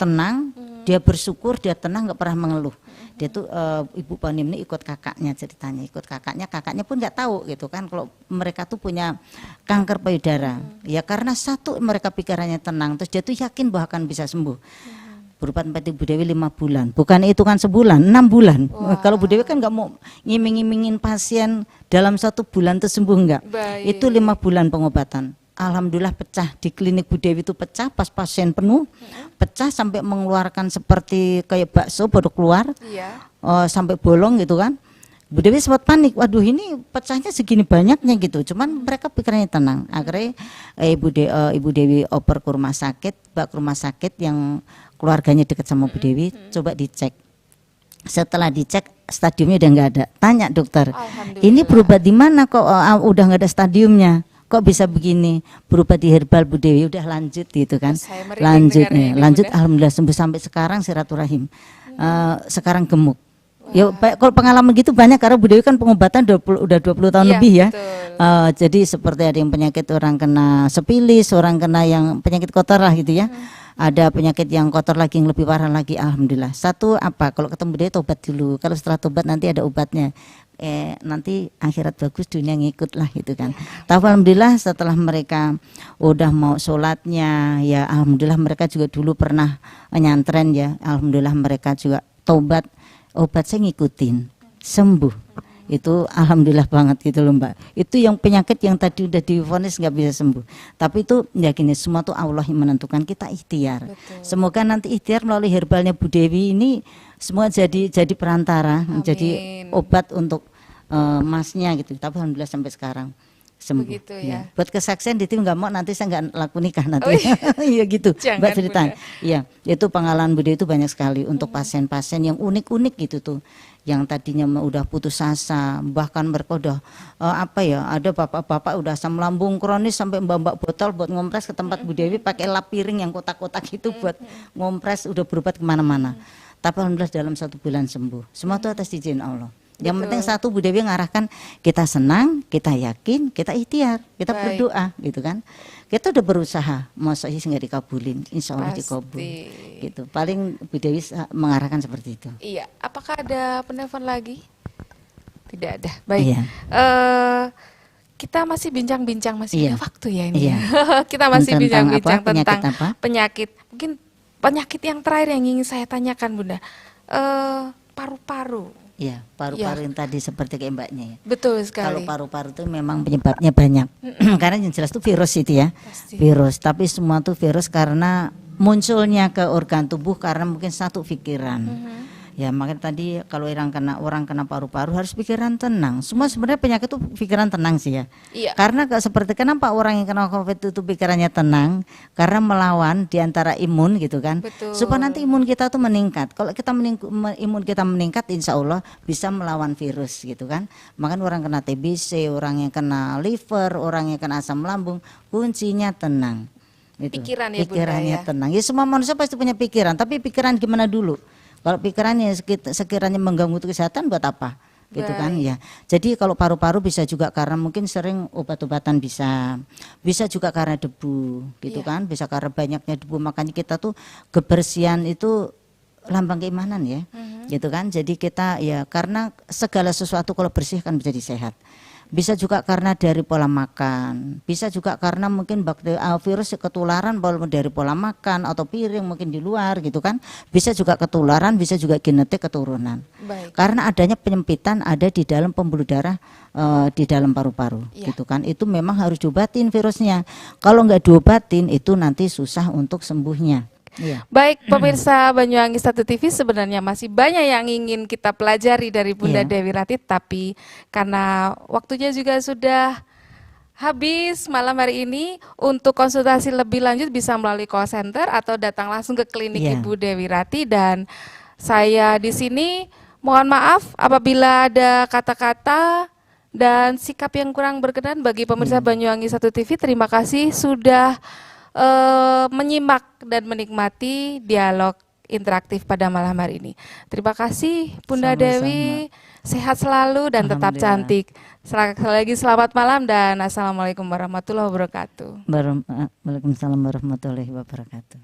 tenang, dia bersyukur, dia tenang, nggak pernah mengeluh. Dia tuh Ibu Ponim ini ikut kakaknya ceritanya, kakaknya pun nggak tahu gitu kan kalau mereka tuh punya kanker payudara. Ya karena satu mereka pikirannya tenang, terus dia tuh yakin bahwa akan bisa sembuh. Berobat tempat Ibu Dewi 5 bulan, bukan itu kan sebulan, 6 bulan. Kalau Bu Dewi kan nggak mau ngiming-ngimingin pasien dalam 1 bulan itu sembuh, enggak. Baik. Itu 5 bulan pengobatan. Alhamdulillah pecah di klinik Bu Dewi itu pecah pas pasien penuh, pecah sampai mengeluarkan seperti kayak bakso baru keluar, Iya. sampai bolong gitu kan. Bu Dewi sempat panik, waduh ini pecahnya segini banyaknya gitu. Cuman mereka pikirannya tenang. Akhirnya Ibu Dewi oper ke rumah sakit, ke rumah sakit yang keluarganya dekat sama Bu Dewi, coba dicek. Setelah dicek stadiumnya udah nggak ada. Tanya dokter, ini berobat di mana kok udah nggak ada stadiumnya? Kok bisa begini? Berobat di herbal Bu Dewi, udah lanjut gitu kan? Saya merinding Lanjut dengarnya nih, ini, lanjut Bunda. alhamdulillah sembuh sampai sekarang silaturahim. Sekarang gemuk. Ya, kalau pengalaman gitu banyak karena Bu Dewi kan pengobatan udah 20 tahun Iya, lebih ya. betul. Jadi seperti ada yang penyakit orang kena sepilis, orang kena yang penyakit kotor lah gitu ya. Ada penyakit yang kotor lagi, yang lebih parah lagi, alhamdulillah. Satu apa? Kalau ketemu dia tobat dulu. Kalau setelah tobat nanti ada obatnya. Nanti akhirat bagus, dunia ngikut lah gitu kan. Tapi alhamdulillah setelah mereka udah mau sholatnya, ya alhamdulillah mereka juga dulu pernah nyantren ya. Alhamdulillah mereka juga tobat, obat saya ngikutin, sembuh. Itu alhamdulillah banget gitu loh Mbak. Itu yang penyakit yang tadi udah divonis nggak bisa sembuh. Tapi itu ya gini, semua tuh Allah yang menentukan, kita ikhtiar. Semoga nanti ikhtiar melalui herbalnya Bu Dewi ini semua jadi perantara, jadi obat untuk masnya gitu. Tapi alhamdulillah sampai sekarang sembuh. Begitu ya. Buat kesaksian di tim nggak mau nanti saya nggak laku nikah nanti. Oh, iya. Iya gitu, Jangan, Mbak ceritain. Bunda. Iya, itu pengalaman Bunda itu banyak sekali untuk pasien-pasien yang unik-unik gitu tuh, yang tadinya udah putus asa, bahkan mereka udah ada bapak-bapak udah asam lambung kronis sampai mbak-mbak botol buat ngompres ke tempat Bu Dewi pakai lap piring yang kotak-kotak itu buat ngompres, udah berobat kemana-mana. Tapi alhamdulillah dalam 1 bulan sembuh. Semua itu atas izin Allah. Yang penting satu, Bu Dewi ngarahkan kita senang, kita yakin, kita ikhtiar, kita berdoa gitu kan. Kita udah berusaha, masa sih nggak dikabulin, insya Allah dikabul. Gitu. Paling Bu Dewi mengarahkan seperti itu. Iya, apakah ada penelpon lagi? Tidak ada. Baik. Iya. Kita masih bincang-bincang, masih ada waktu ya ini. Iya. Kita masih bincang-bincang tentang penyakit. Mungkin penyakit yang terakhir yang ingin saya tanyakan, Bunda. Paru-paru. Iya, paru-paru yang tadi seperti kayak Mbaknya ya. Betul sekali. Kalau paru-paru itu memang penyebabnya banyak. Karena yang jelas itu virus itu ya. Pasti. Virus, tapi semua itu virus karena munculnya ke organ tubuh karena mungkin satu pikiran. Ya makanya tadi kalau orang kena paru-paru harus pikiran tenang. Semua sebenarnya penyakit itu pikiran tenang sih ya. Iya. Karena seperti kenapa orang yang kena COVID itu pikirannya tenang? Karena melawan diantara imun gitu kan. Betul. Supaya nanti imun kita tuh meningkat. Kalau kita imun kita meningkat, insya Allah bisa melawan virus gitu kan. Makanya orang kena TBC, orang yang kena liver, orang yang kena asam lambung, kuncinya tenang. Gitu. Pikirannya Bunda, ya? tenang. Ya semua manusia pasti punya pikiran, tapi pikiran gimana dulu? Kalau pikirannya sekiranya mengganggu kesehatan buat apa? Gitu kan ya. Jadi kalau paru-paru bisa juga karena mungkin sering obat-obatan bisa juga karena debu gitu kan, bisa karena banyaknya debu. Makanya kita tuh kebersihan itu lambang keimanan ya. Gitu kan. Jadi kita ya karena segala sesuatu kalau bersih kan menjadi sehat. Bisa juga karena dari pola makan, bisa juga karena mungkin bakteri virus ketularan dari pola makan atau piring mungkin di luar gitu kan. Bisa juga ketularan, bisa juga genetik keturunan. Karena adanya penyempitan ada di dalam pembuluh darah di dalam paru-paru gitu kan. Itu memang harus diobatin virusnya. Kalau nggak diobatin itu nanti susah untuk sembuhnya. Iya. Baik pemirsa Banyuwangi 1 TV, sebenarnya masih banyak yang ingin kita pelajari dari Bunda Dewi Ratih, tapi karena waktunya juga sudah habis malam hari ini. Untuk konsultasi lebih lanjut bisa melalui call center atau datang langsung ke klinik Ibu Dewi Ratih. Dan saya di sini mohon maaf apabila ada kata-kata dan sikap yang kurang berkenan bagi pemirsa Banyuwangi 1 TV. Terima kasih sudah menyimak dan menikmati dialog interaktif pada malam hari ini. Terima kasih Bunda Dewi, sehat selalu dan tetap cantik. Sekali lagi selamat malam dan Assalamualaikum warahmatullahi wabarakatuh. Waalaikumsalam warahmatullahi wabarakatuh.